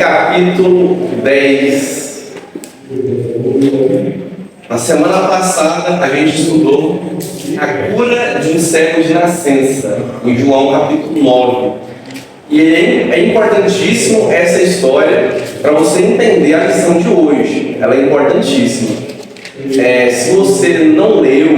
capítulo 10. Na semana passada a gente estudou a cura de um cego de nascença, em João capítulo 9. E é importantíssimo essa história para você entender a lição de hoje. Ela é importantíssima. Se você não leu,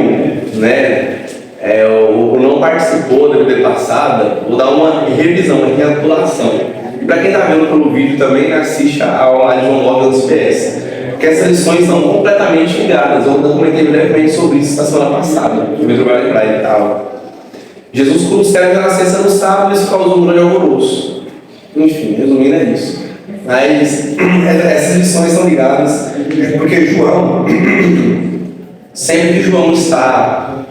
ou não participou da vida passada, vou dar uma revisão, uma recapitulação. E para quem está vendo pelo vídeo também, assiste a aula de João 9 do PS. Porque essas lições são completamente ligadas. Eu comentei brevemente sobre isso na semana passada. O vídeo vai lembrar e tal. Jesus cura o cego de nascença no sábado e isso causou um grande alvoroço. Enfim, resumindo é isso. Mas essas lições são ligadas porque João, sempre que João está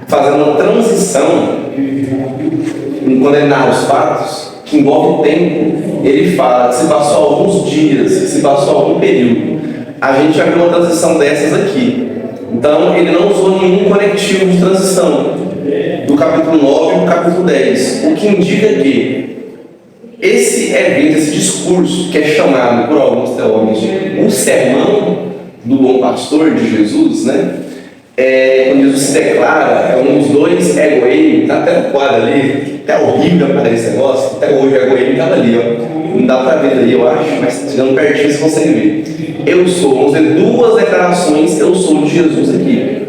fazendo uma transição, quando ele narra os fatos, que envolve o tempo, ele fala que se passou alguns dias, se passou algum período. A gente já viu uma transição dessas aqui. Então, ele não usou nenhum conectivo de transição do capítulo 9 para o capítulo 10. O que indica que esse evento, esse discurso, que é chamado por alguns teólogos de o sermão do bom pastor de Jesus, quando Jesus se declara, é um dos dois egoísmos, está até no quadro ali, até horrível aparecer esse negócio, até hoje o egoísmo estava ali, não dá para ver ali, eu acho, mas chegando pertinho você consegue ver. Eu sou, vamos ver duas declarações, eu sou de Jesus aqui.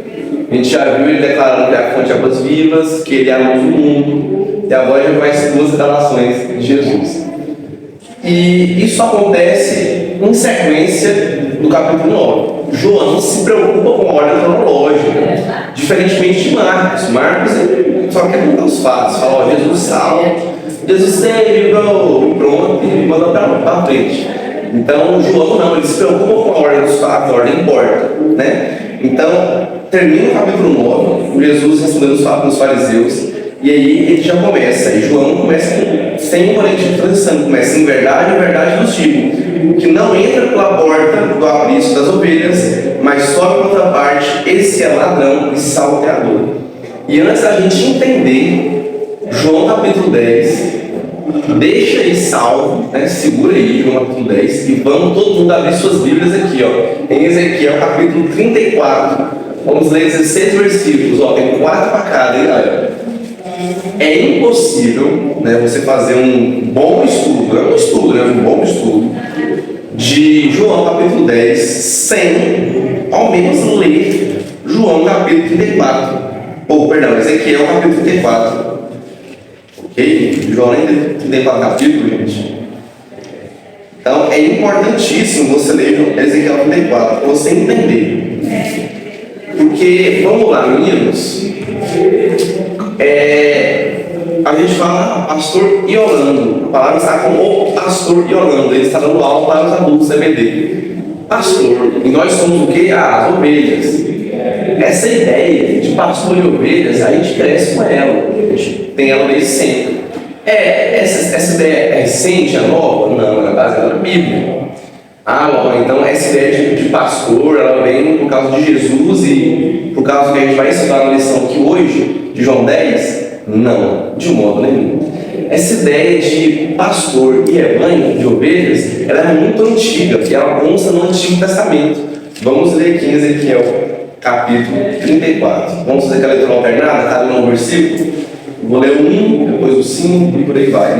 A gente já viu ele declarando que é a fonte de águas vivas, que ele é a luz do mundo, e agora a gente conhece duas declarações de Jesus. E isso acontece em sequência do capítulo 9. João se preocupa com a ordem cronológica, diferentemente de Marcos. Marcos só quer contar os fatos, fala, Jesus salva, Jesus sempre, pronto, e manda para frente. Então, João não, ele se preocupa com a ordem dos fatos, a ordem importa, Então, termina o capítulo 9, Jesus respondendo os fatos dos fariseus, e aí ele já começa, e João começa sem um conectivo de transição, começa em verdade vos digo, que não entra pela porta do aprisco das ovelhas, mas sobe por outra parte, esse é ladrão e salteador. E antes da gente entender João capítulo 10, deixa aí salvo, segura aí João capítulo 10, e vamos todo mundo abrir suas Bíblias aqui, em Ezequiel capítulo 34, vamos ler 16 versículos, tem 4 para cada, hein, galera? É impossível você fazer um bom estudo, um bom estudo de João capítulo 10 sem ao menos ler João capítulo 34, Ezequiel capítulo 34. Ok? João nem 34 capítulo, gente. Então é importantíssimo você ler Ezequiel 34 para você entender. Porque, vamos lá, meninos, a gente fala pastor Yolando, a palavra está com o pastor Yolando, ele está dando aula para os adultos EBD. Pastor, e nós somos o quê? As ovelhas. Essa ideia de pastor e ovelhas, a gente cresce com ela, a gente tem ela desde sempre. Essa ideia é recente, é nova? Não, ela é baseada na Bíblia. Então essa ideia de pastor, ela vem por causa de Jesus e por causa que a gente vai estudar na lição aqui hoje, de João 10? Não, de modo nenhum. Essa ideia de pastor e rebanho de ovelhas, ela é muito antiga, e ela consta no Antigo Testamento. Vamos ler aqui em Ezequiel, capítulo 34. Vamos fazer aquela leitura alternada, cada um versículo. Vou ler um, depois o 5 e por aí vai,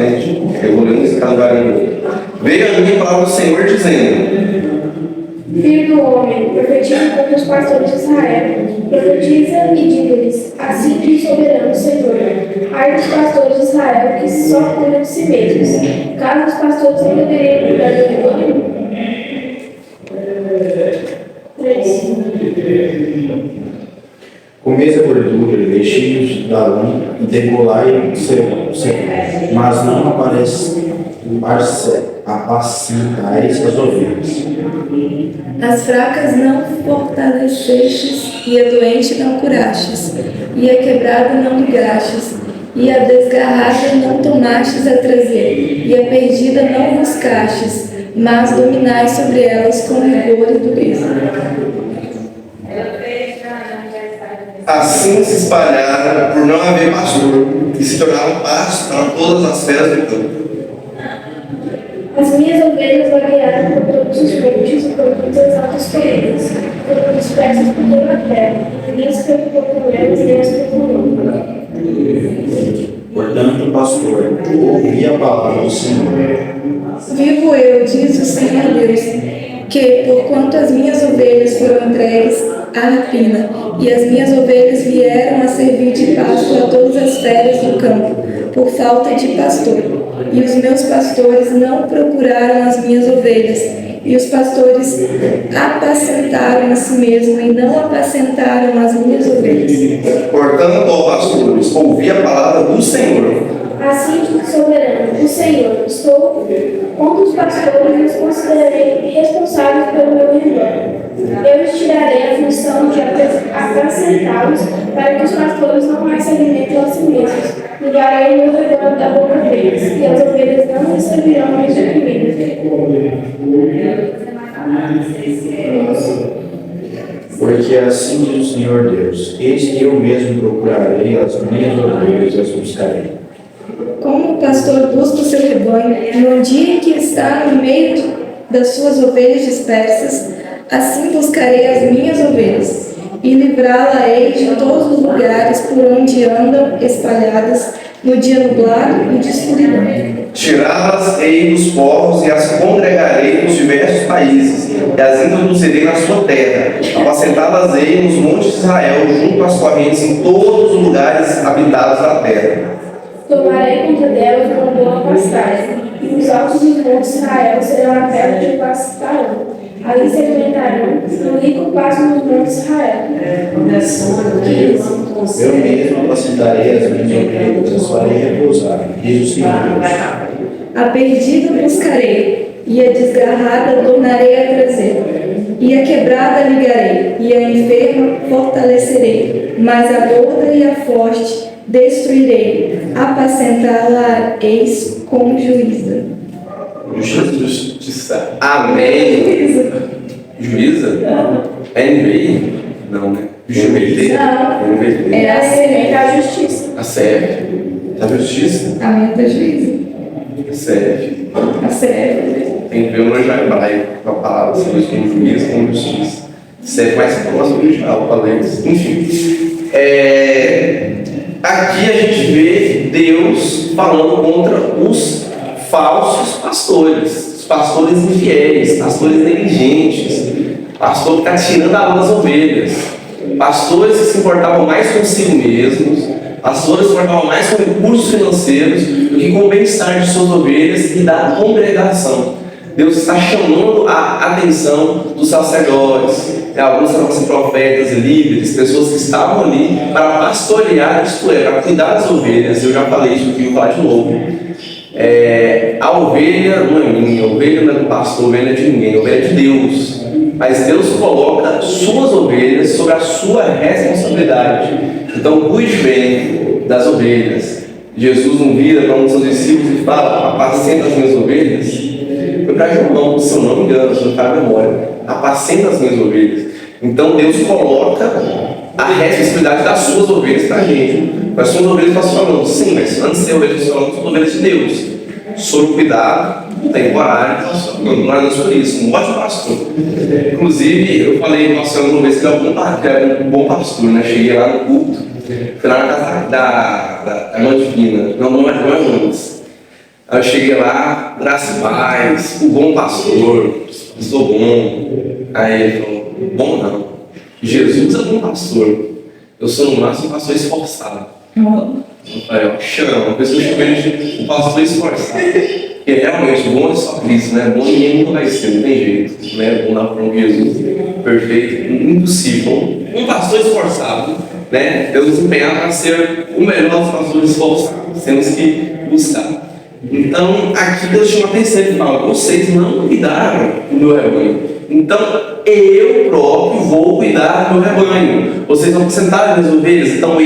Eu vou ler um e cada vai ler outro. Veio a minha palavra do Senhor dizendo: Filho do homem, profetiza contra os pastores de Israel. Profetiza e diga-lhes: assim diz o soberano Senhor. Ai dos pastores de Israel que só cuidam de si mesmos. Caso os pastores não deveriam cuidar do rebanho? 3. Comeis a gordura, vestígios da lã e degolai o seu, mas não apacentais as ovelhas. As fracas não fortalecestes, e a doente não curastes, e a quebrada não ligastes, e a desgarrada não tomastes a trazer, e a perdida não buscastes, mas dominais sobre elas com rigor e dureza. Assim se espalharam por não haver pastor, e se tornaram pasto para todas as feras do campo. As minhas ovelhas vaguearam por todos os montes e por todas as altas colinas. Foram dispersas por toda a terra. Ninguém se preocupou com elas, nem as procurou. Portanto, pastor, ouvi a palavra do Senhor. Vivo eu, diz o Senhor Deus, que, porquanto as minhas ovelhas foram entregues à rapina, e as minhas ovelhas vieram a servir de pasto a todas as feras do campo, por falta de pastor, e os meus pastores não procuraram as minhas ovelhas, e os pastores apacentaram a si mesmos, e não apacentaram as minhas ovelhas. Portanto, ó pastores, ouvi a palavra do Senhor. Assim diz o soberano, o Senhor, estou contra os pastores e os considerarei responsáveis pelo meu rebanho. Eu lhes tirarei a função de apacentá-los, para que os pastores não mais se alimentem a si mesmos. Ligarei o meu rebanho da boca deles, e as ovelhas não receberão mais de comida. Porque assim diz o Senhor Deus: eis que eu mesmo procurarei as minhas ovelhas e as buscarei. Como o pastor busca o seu rebanho, no dia em que está no meio das suas ovelhas dispersas, assim buscarei as minhas ovelhas, e livrá-la-ei de todos os lugares por onde andam espalhadas no dia nublado e de escuridão. Tirá-las-ei dos povos e as congregarei nos diversos países, e as introduzirei na sua terra. Apacentá-las-ei nos montes de Israel, junto às correntes, em todos os lugares habitados da terra. Tomarei conta delas uma boa pastagem, e os altos dos montes de Israel serão a terra que pastarão. Ali se alimentarão no rico pasto nos montes de Israel. Eu mesmo apacentarei as minhas ovelhas e as farei repousar, diz o Senhor Deus. A perdida buscarei, e a desgarrada tornarei a trazer, e a quebrada ligarei, e a enferma fortalecerei, mas a gorda e a forte destruirei, apacentá-la-eis com juíza. Justiça. Amém. Juíza? NVI? Não, né? GBT? Não. NVT. É a semente Da justiça. A CF? A justiça? a minha da juíza. A CF. A sério. Tem que ver o nome hebraico com a palavra, se fosse como juíza, como justiça. CF mais próximo do original, falei isso. Enfim. Aqui a gente vê Deus falando contra os falsos pastores, os pastores infiéis, pastores negligentes, pastor que está tirando a das ovelhas, pastores que se importavam mais consigo mesmos, pastores que se importavam mais com recursos financeiros do que com o bem-estar de suas ovelhas e da congregação. Deus está chamando a atenção dos sacerdotes, alguns eram profetas e líderes, pessoas que estavam ali para pastorear, isto é, para cuidar das ovelhas. Eu já falei isso aqui, vou falar de novo. A ovelha não é minha, a ovelha não é do pastor, a ovelha é de ninguém, a ovelha é de Deus. Mas Deus coloca suas ovelhas sobre a sua responsabilidade. Então cuide bem das ovelhas. Jesus não vira para um dos seus discípulos e fala: apacenta as minhas ovelhas. Foi para João, se eu não me engano, se não faz a memória. Apacenta as minhas ovelhas. Então Deus coloca a responsabilidade das suas ovelhas para a gente. Mas suas ovelhas nós falamos, sim, mas antes de ser ovelhas, nós falamos sobre ovelhas de Deus. Sobre o cuidado temporário, nós falamos sobre isso. Um ótimo pastor. Inclusive, eu falei para o pastor uma vez que era um bom pastor, né? Cheguei lá no culto, fui lá na casa da irmã Divina, não é antes. Aí eu cheguei lá, graças a paz, o bom pastor, sou bom. Aí ele falou: bom não, Jesus é bom pastor, eu sou no máximo um pastor esforçado. Eu falei: ó, chama, uma pessoa chamando um pastor esforçado. E realmente, bom é só Cristo, né? Bom ninguém nunca vai ser, não tem jeito, né? Bom na forma de Jesus, perfeito, impossível. Um pastor esforçado, né? Deus nos empenhar para ser o melhor dos pastores esforçados, temos que buscar. Então, aqui Deus chama a atenção e fala: vocês não cuidaram do meu rebanho. Então, eu próprio vou cuidar do meu rebanho. Vocês vão apacentar as minhas ovelhas. Então,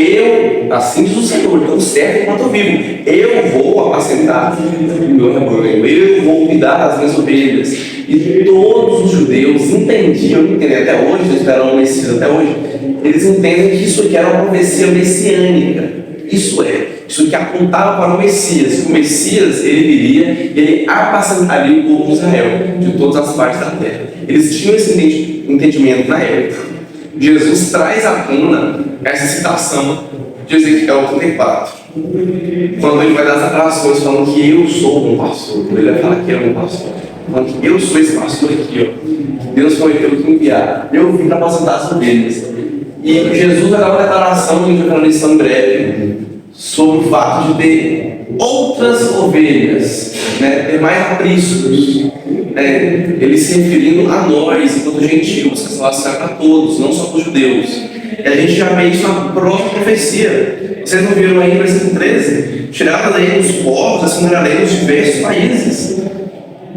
assim diz o Senhor, tão certo enquanto eu vivo, eu vou apacentar o meu rebanho. Eu vou cuidar das minhas ovelhas. E todos os judeus entendiam, entendem até hoje, esperam o Messias até hoje, eles entendem que isso aqui era uma profecia messiânica. Isso é, Isso que apontava para o Messias. O Messias, ele viria, ele apacentaria o povo de Israel, de todas as partes da terra. Eles tinham esse entendimento na época. Jesus traz à tona essa citação de Ezequiel 34. Quando ele vai dar as declarações falando que eu sou um bom pastor, ele vai falar que é um bom pastor. Falando que eu sou esse pastor aqui, ó. Deus prometeu que enviar. Eu vim para apacentar as ovelhas. E Jesus vai dar uma declaração, que a gente vai falar nisso em breve, sobre o fato de ter outras ovelhas, né, ter mais apriscos, né, ele se referindo a nós, enquanto gentios, que a salvação é para todos, não só para os judeus. E a gente já vê isso na própria profecia. Vocês não viram aí no versículo 13? Tirada da lei dos povos, assim da lei dos diversos países.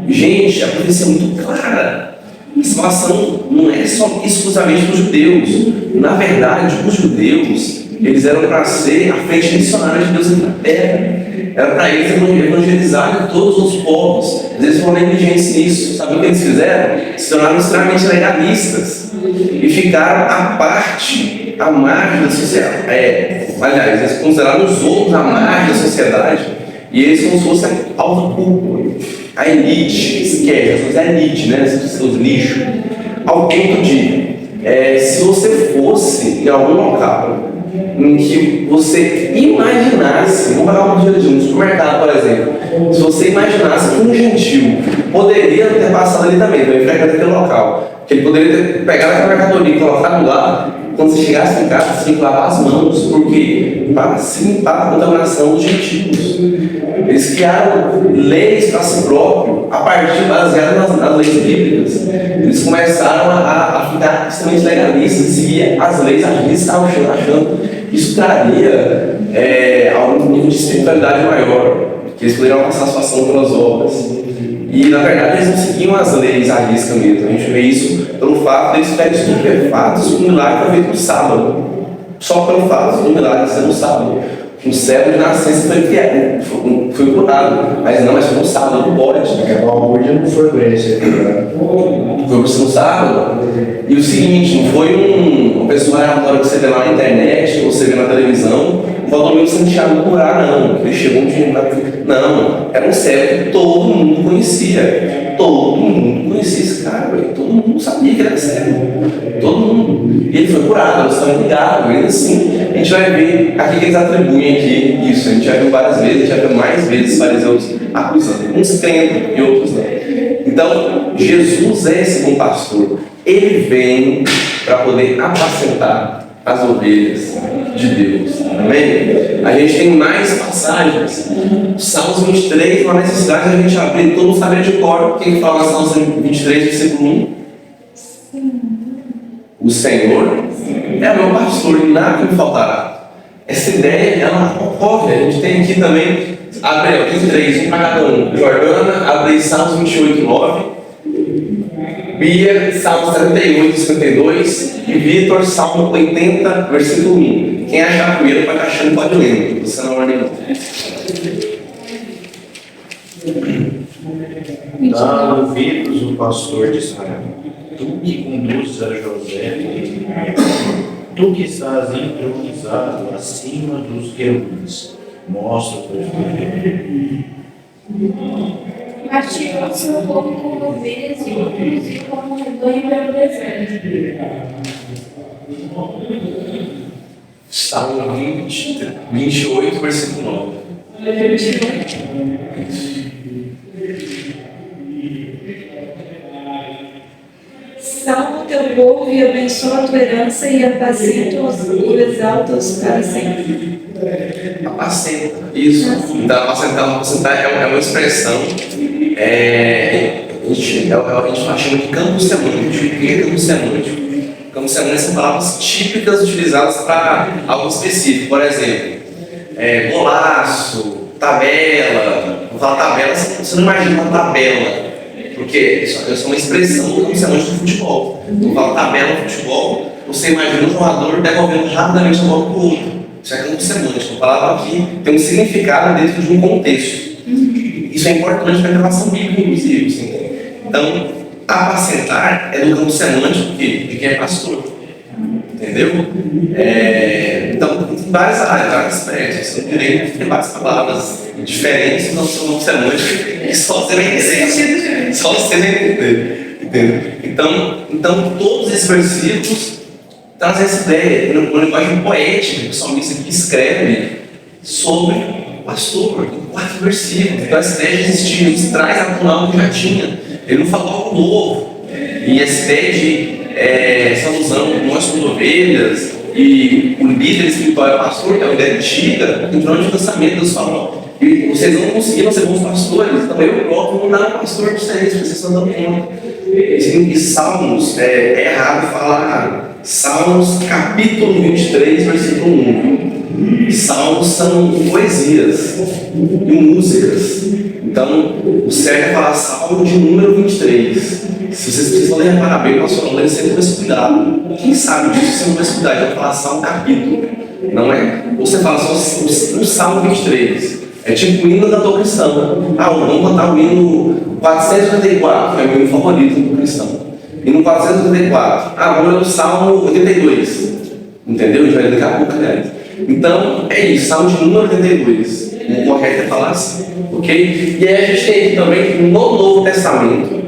Gente, a profecia é muito clara. A salvação não é só exclusivamente para os judeus. Na verdade, os judeus, eles eram para ser a frente missionária de Deus na terra. Era para eles evangelizarem todos os povos. Eles foram negligentes nisso. Sabe o que eles fizeram? Se tornaram extremamente legalistas. E ficaram à parte, à margem da sociedade. Aliás, eles consideraram os outros à margem da sociedade. E eles como se fosse a alta cúpula, a elite, esquece, a elite, né? Os lixos. Ao ponto de, se você fosse em algum local em que você imaginasse, vamos pegar um dia de um supermercado, por exemplo, se você imaginasse que um gentil poderia ter passado ali também, frequentando aquele local, que ele poderia ter pegado aquela mercadoria e colocado lá, quando você chegasse em casa, você tinha que lavar as mãos, porque para se limpar a contaminação dos gentios. Eles criaram leis para si próprio, a partir baseadas nas leis bíblicas. Eles começaram a ficar extremamente legalistas, seguir as leis à risca, achando que isso traria algum nível de espiritualidade maior, que eles poderiam alcançar a salvação pelas obras. E na verdade eles não seguiam as leis à risca mesmo. A gente vê isso pelo fato de eles ficarem estupefatos com o milagre feito no sábado. Só pelo fato do milagre ser no sábado. Um cego de nascença foi curado, mas não, mas foi no sábado, não pode. O Albuja não foi por esse aqui, né? Foi no sábado. E o seguinte, não foi uma pessoa aleatória que você vê lá na internet, ou você vê na televisão, o Valdomiro Santiago curar, não. Ele chegou um dia lá. Não, era um cego que todo mundo conhecia. Todo mundo conhecia esse cara, velho. Todo mundo sabia que ele era cego. Todo mundo. E ele foi curado, eles estão ligados. Ainda assim, a gente vai ver aqui que eles atribuem aqui isso. A gente já viu várias vezes, a gente já viu mais vezes fariseus acusando. Uns crendo e outros não. Então, Jesus é esse bom pastor. Ele vem para poder apacentar as ovelhas de Deus. Amém? A gente tem mais passagens. Salmos 23, uma necessidade de a gente abrir, todo mundo saber de cor. Quem fala Salmos 23, versículo 1? O Senhor é meu pastor e nada me faltará. Essa ideia, ela ocorre. A gente tem aqui também, abre aí, 23, um para cada um. Jordana, abre aí Salmos 28, 9. Bia, Salmo 78, 52 e Vitor, Salmo 80, versículo 1. Quem achar primeiro pode achar, pode ler, você não vai ler não. Dá ouvidos o pastor de Israel, tu que conduzes a José, tu que estás entronizado acima dos querubins, mostra o teu poder. Martirou seu povo como ovelhas e o conduziu como um rebanho pelo deserto. Salmo 28, versículo 9. Salva o teu povo e abençoa a tua herança e apacenta-os e exalta-os para sempre. Apacenta, isso. Então, apacentar é uma expressão. A gente chama de campo semântico. O que é campo semântico? Campo semântico são palavras típicas utilizadas para algo específico. Por exemplo, golaço, tabela. Vou falar tabela, você não imagina uma tabela. Porque isso é uma expressão do campo semântico do futebol. Vou falar tabela no futebol, você imagina um jogador devolvendo rapidamente a bola para o outro. Isso é campo semântico. A palavra aqui tem um significado dentro de um contexto. Isso é importante para a relação bíblica, inclusive. Assim. Então, apacentar é do campo semântico de quem é pastor. Entendeu? Então, várias áreas, vários aspectos. O direito tem várias palavras diferentes no seu nome semântico que só você vai entender. Só você vai entender. Entendeu? Então, todos esses versículos trazem essa ideia, uma linguagem poética, que o salmista aqui escreve sobre o pastor, no quarto versículo. Então, essa ideia de existir, ele traz à tona algo que já tinha. Ele não falou algo novo. E essa ideia de essa alusão, nós somos ovelhas, e o líder espiritual é o pastor, que é uma ideia antiga, entrou no lançamento, Deus falou: e vocês não conseguiram ser bons pastores, então eu próprio vou dar um pastor para vocês estão dando conta. E Salmos, é errado falar Salmos capítulo 23, versículo 1. Salmos são poesias e músicas. Então, o certo é falar Salmo de número 23. Se vocês precisam reparar bem, o pastor André sempre vai se cuidar. Quem sabe disso, você não vai se cuidar, já vai falar Salmo capítulo. Não é? Ou você fala só o Salmo 23. É tipo o hino da tua cristão. Vamos botar o hino 484, que é o meu hino favorito do cristão. Hino 484. Vamos ler o Salmo 82. Entendeu? A gente vai ler daqui a pouco, né? Então, é isso, Salmo de número 82. O correto é falar assim, ok? E aí a gente tem aqui também no Novo Testamento.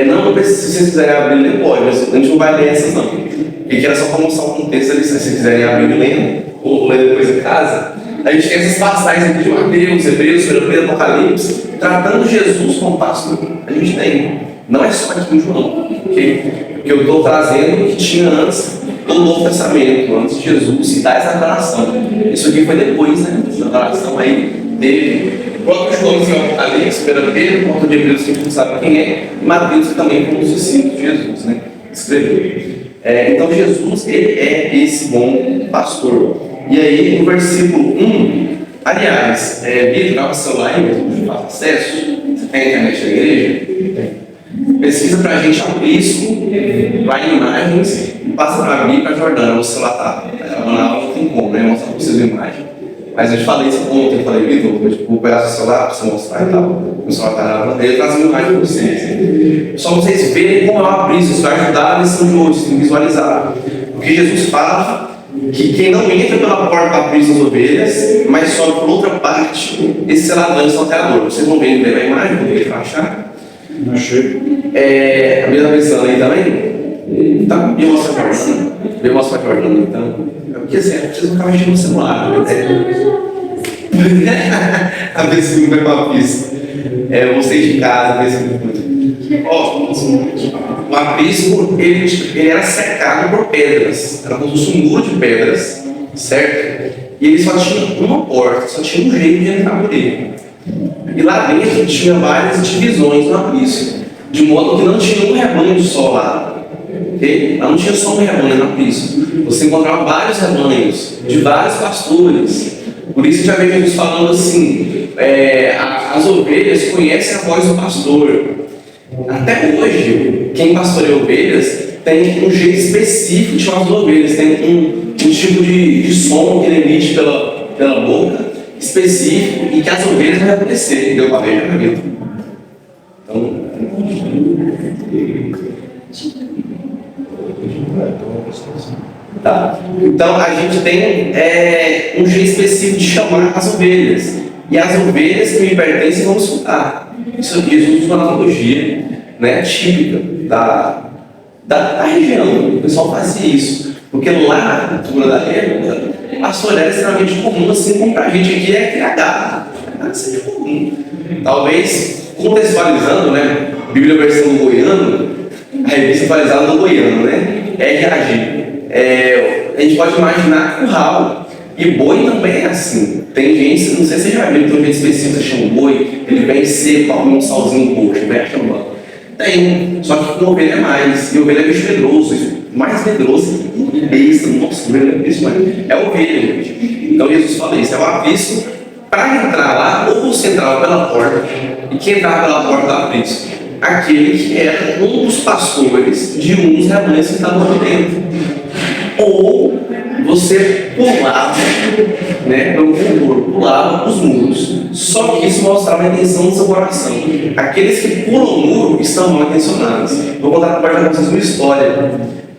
Não, se vocês quiserem abrir, pode, mas a gente não vai ler essas não. Porque era só para mostrar o contexto ali, se vocês quiserem abrir lendo, ou ler depois em casa. A gente tem essas passagens aqui de Mateus, Hebreus, Pedro, Apocalipse, tratando Jesus como pastor. A gente tem. Não é só aqui em João, ok? Porque eu estou trazendo o que tinha antes do Novo Testamento, antes de Jesus, e dar essa declaração. Isso aqui foi depois, né? Essa declaração aí dele. O próprio João, que é o Apocalipse, Pedro, o de Hebreus, que a gente não sabe quem é, e Mateus, que também foi um dos discípulos de Jesus, né? Escreveu. Então, Jesus, ele é esse bom pastor. E aí, no versículo 1, aliás, Vitor, dá o celular aí, mesmo, faz acesso. Você tem a internet da igreja? Pesquisa pra gente aprisco, vai em imagens, passa pra mim e pra Jordana. O celular tá. Na aula não tem como, né? Mostrar pra vocês a imagem. Mas eu te falei isso ontem, eu falei, Vitor, vou pegar seu celular pra você mostrar e tal. O celular tá gravando, eu trago uma imagem pra vocês. Só pra vocês verem como é o aprisco, isso vai ajudar a lição de hoje, tem que visualizar. Porque Jesus fala que quem não entra pela porta da prisão das ovelhas, mas sobe por outra parte, esse será dano salteador. Vocês vão ver a imagem, vão ver ele vai achar. Não achei. A mesma versão aí também? Tá, me mostra pra Jordana. Me mostra pra Jordana, então. Porque assim, vocês não ficar mexendo no celular. A ver se não vai pra pista. Vocês de casa, ver se o aprisco, ele era cercado por pedras. Era como se fosse um muro de pedras, certo? E ele só tinha uma porta, só tinha um jeito de entrar por ele. E lá dentro tinha várias divisões no aprisco, de modo que não tinha um rebanho só lá. Okay? Lá não tinha só um rebanho no aprisco. Você encontrava vários rebanhos, de vários pastores. Por isso já veio Jesus falando assim, as ovelhas conhecem a voz do pastor. Até hoje, quem pastoreia ovelhas tem um jeito específico de chamar as ovelhas, tem um tipo de som que ele emite pela boca específico e que as ovelhas vão reconhecer. Deu para ver, já viu? Então a gente tem um jeito específico de chamar as ovelhas. E as ovelhas que me pertencem vão escutar. Isso aqui Jesus usa uma analogia, né, típica da região. O pessoal fazia isso. Porque lá na cultura da época, pastor era extremamente comum, assim como pra gente aqui é criar gado. É sempre comum. Talvez, contextualizando, né? Bíblia versão do goiano, a revista atualizada do goiano, né? RAG. A gente pode imaginar curral. E boi também é assim. Tem gente, não sei se você já viu, tem um jeito específico que chama boi, ele vem seco, com um salzinho roxo, vem chamando. Tem, só que com ovelha é mais. E ovelha é bicho medroso, mais medroso que besta. Nossa, ovelha é bicho, mas é ovelha, gente. Então Jesus fala isso, é o aprisco. Para entrar lá, ou você entrava pela porta, e quem entrava pela porta do aprisco? Aquele que era um dos pastores de um dos rebanhos que estavam ali dentro. Ou você pulava, né, pelo corredor, pulava os muros. Só que isso mostrava a intenção do seu coração. Aqueles que pulam o muro estão mal intencionados. Vou contar para vocês uma história.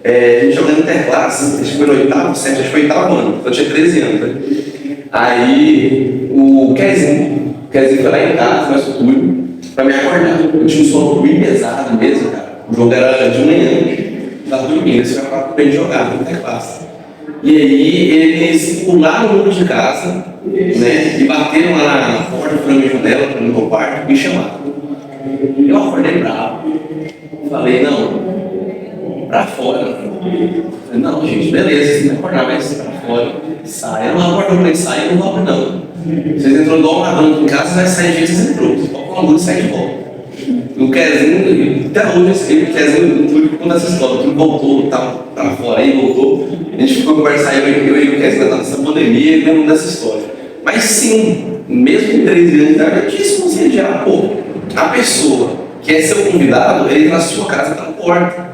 a gente jogando interclasse, acho que foi no oitavo, sétimo, acho que foi oitavo ano, eu tinha 13 anos, né? Aí o Kezinho foi lá em casa, mais o Túlio, pra me acordar. Eu tinha um sono bem pesado mesmo, cara. O jogo era de manhã, eu tava dormindo, esse foi pra bem jogar, no interclasse. E aí eles pularam no muro de casa, né? E bateram lá na porta, pra minha janela, pra meu quarto, me chamaram. Eu acordei bravo. Falei, não, pra fora. Falei, não, gente, beleza, você não vai acordar, mas pra fora. Sai. Eu não acordo, eu sai, eu não vou não. Vocês entrou igual um ladrão aqui em casa, você vai sair de jeito que vocês entrou. Você pode pular e sair de volta. O Kezinho, até hoje, ele, o Kezinho, tudo conta essa história, tudo voltou, tava pra fora aí, voltou. A gente ficou conversando, eu e o Kezinho nessa pandemia, e lembro dessa história. Mas sim, mesmo com 13 anos de idade, eu tinha esse conceito de, a pessoa que é seu convidado, ele na sua casa está na porta.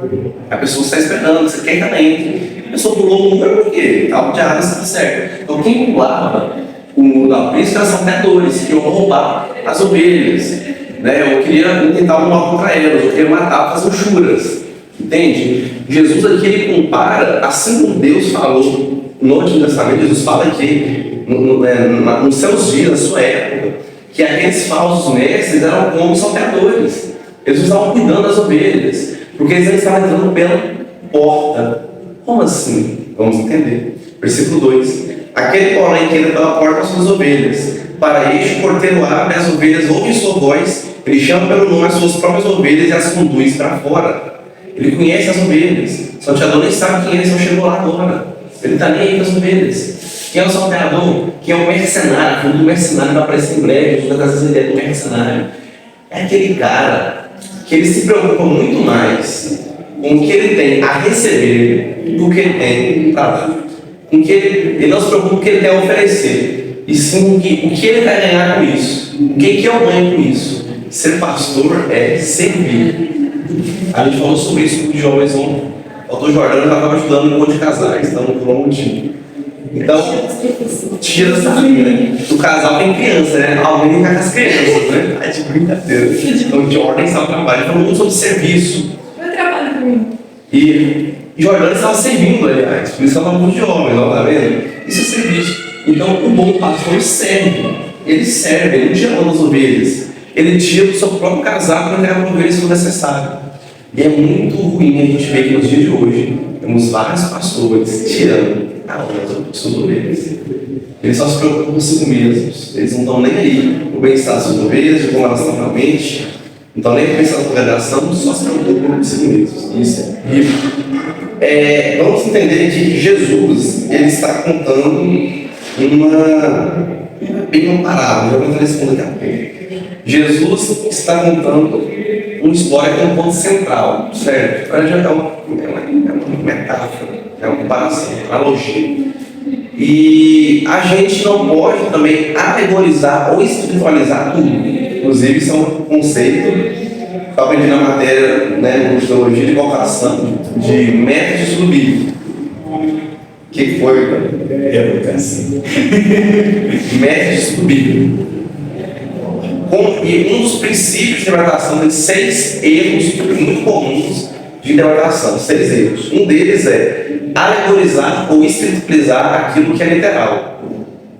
A pessoa está esperando, você quer que ela entre. A pessoa pulou o muro porque estava de errado, está certo. Então quem pulava o muro da polícia eram salteadores, que iam roubar as ovelhas. Né? Eu queria tentar um mal contra elas, eu queria matar, fazer churas. Entende? Jesus aqui ele compara, assim como Deus falou no Antigo Testamento, Jesus fala aqui, nos seus dias, na sua época, que aqueles falsos mestres eram como salteadores. Eles estavam cuidando das ovelhas, porque eles estavam entrando pela porta. Como assim? Vamos entender. Versículo 2. Aquele, porém, que entra pela porta são as ovelhas. Para este o porteiro abre, as ovelhas ouvem sua voz, ele chama pelo nome as suas próprias ovelhas e as conduz para fora. Ele conhece as ovelhas. O salteador nem sabe quem eles não chegou lá agora. Ele está nem aí com as ovelhas. Quem é o salteador? Quem é o mercenário? O mercenário vai aparecer em breve, uma das ideias do mercenário. É aquele cara que ele se preocupa muito mais com o que ele tem a receber do que ele tem para dar. Com que ele não se preocupa com o que ele tem a oferecer, e sim o que ele vai ganhar com isso. O que eu ganho com isso? Ser pastor é servir. A gente falou sobre isso com os jovens ontem. O autor Jordano já estava ajudando no encontro de casais, então por um motivo. Então, tira essa família, né? O casal tem criança, né? Alguém tem que ficar com as crianças, né? É de brincadeira. Então, Jordan estava trabalhando, falando muito sobre serviço. Eu trabalho comigo. E Jordana estava servindo, aliás, por isso estava muito de homens, ó, tá vendo? Isso é serviço. Então, o bom pastor serve. Ele serve, ele não tira as ovelhas. Ele tira do seu próprio casaco para entregar para ovelhas se for necessário. E é muito ruim a gente ver que nos dias de hoje temos vários pastores tirando a honra das suas ovelhas. Eles só se preocupam consigo mesmos. Eles não estão nem aí no bem-estar das suas ovelhas, de como elas estão realmente. Não estão nem pensando na congregação, só se preocupam consigo mesmos. Isso é horrível. Vamos entender que Jesus ele está contando uma parábola. Eu vou entrar nesse ponto daqui a pouco. Jesus está contando uma história que é um ponto central, certo? É uma metáfora, é uma comparação, uma analogia. E a gente não pode também alegorizar ou espiritualizar tudo. Inclusive, isso é um conceito que eu aprendi na matéria, né, de teologia de vocação, de método de estudo bíblico. O que foi? Evocação. Método de estudo bíblico. E um dos princípios de interpretação tem 6 erros muito comuns de interpretação, 6 erros. Um deles é alegorizar ou espiritualizar aquilo que é literal.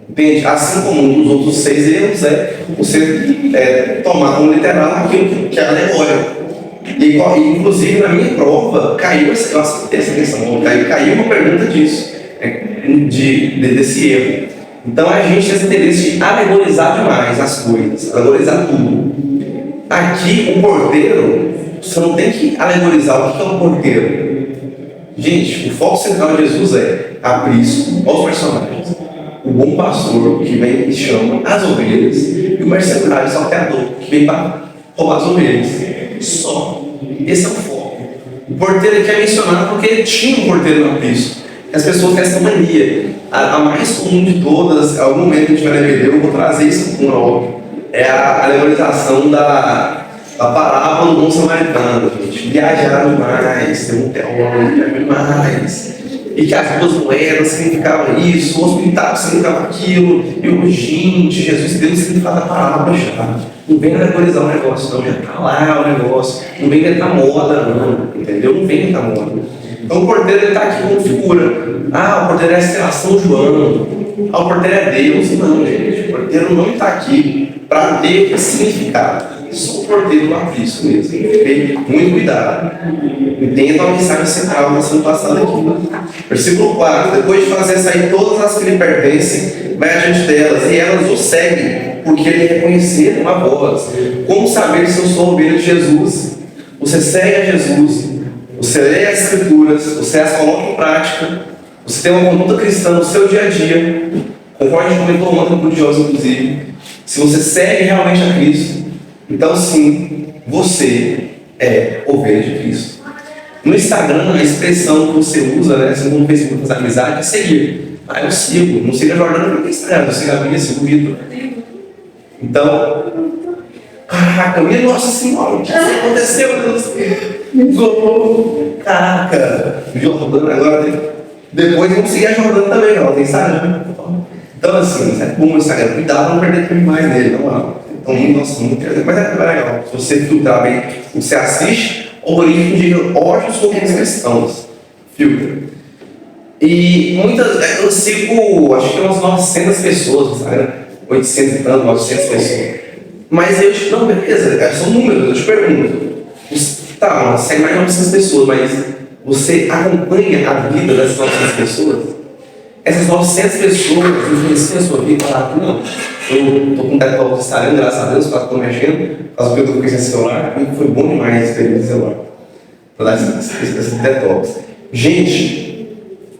Entende? Assim como os outros 6 erros é você tomar como literal aquilo que é alegórico. E inclusive na minha prova caiu essa questão, caiu uma pergunta disso, desse erro. Então a gente tem esse interesse de alegorizar demais as coisas, alegorizar tudo. Aqui o porteiro, você não tem que alegorizar o que é o porteiro. Gente, o foco central de Jesus é aprisco aos personagens. O bom pastor que vem e chama as ovelhas, e o mercenário salteador que vem para roubar as ovelhas. Só. Esse é o foco. O porteiro aqui é mencionado porque tinha um porteiro no aprisco. As pessoas têm essa mania. A mais comum de todas, em algum momento que a gente vai ler, eu vou trazer isso com óbvio, é a alegorização da parábola do bom samaritano, gente. Viajaram demais, tem um teólogo, viajaram demais. E que as 2 moedas significavam isso, o hospital significava aquilo, e o gente, Jesus deu o significado da parábola já. Não vem alegorizar o negócio, não, já está lá o negócio. Não vem inventar moda, não, entendeu? Não vem inventar moda. Então o porteiro está aqui como figura. Ah, o porteiro é a Sei lá, São João. Ah, o porteiro é Deus. Não, gente. O porteiro não está aqui para ter significado. Só o porteiro não é isso mesmo. Tem que ter muito cuidado. Entenda a mensagem central que está sendo passada aqui. Versículo 4. Depois de fazer sair todas as que lhe pertencem, vai adiante delas, e elas o seguem, porque ele reconheceram a voz. Como saber se eu sou ovelha de Jesus? Você segue a Jesus, você lê as Escrituras, você as coloca em prática, você tem uma conduta cristã no seu dia a dia, conforme a gente comentou ontem com o Diogo, inclusive. Se você segue realmente a Cristo, então sim, você é ovelha de Cristo. No Instagram, a expressão que você usa, né, assim como no Facebook, as amizades, é seguir. Ah, eu sigo, não siga a Jordana porque é Instagram, eu sigo a Bíblia, sigo o Vitor. Então, caraca, minha Nossa Senhora, o que aconteceu? Caraca, Jordana agora, depois vamos seguir a Jordana também, ela tem Instagram. Então assim, é bom o Instagram, cuidado pra não perder tempo mais nele, não. Então, nossa, muito interessante, mas é legal. Se você filtrar bem o que você assiste, o algoritmo de ótimos conteúdos cristãos. Filtra. E muitas, eu sigo, acho que umas 900 pessoas no Instagram, 800 e tanto, 900 pessoas. Mas eu te, não, beleza, são números, eu te pergunto. Tá, você segue mais de 900 pessoas, mas você acompanha a vida dessas 900 pessoas? Essas 900 pessoas influenciam a sua vida? Ah, não. Eu estou com um detox do Instagram, graças a Deus, quase estou mexendo, quase que eu estou com esse celular, e foi bom demais esse período de celular, para dar esse detox. Gente,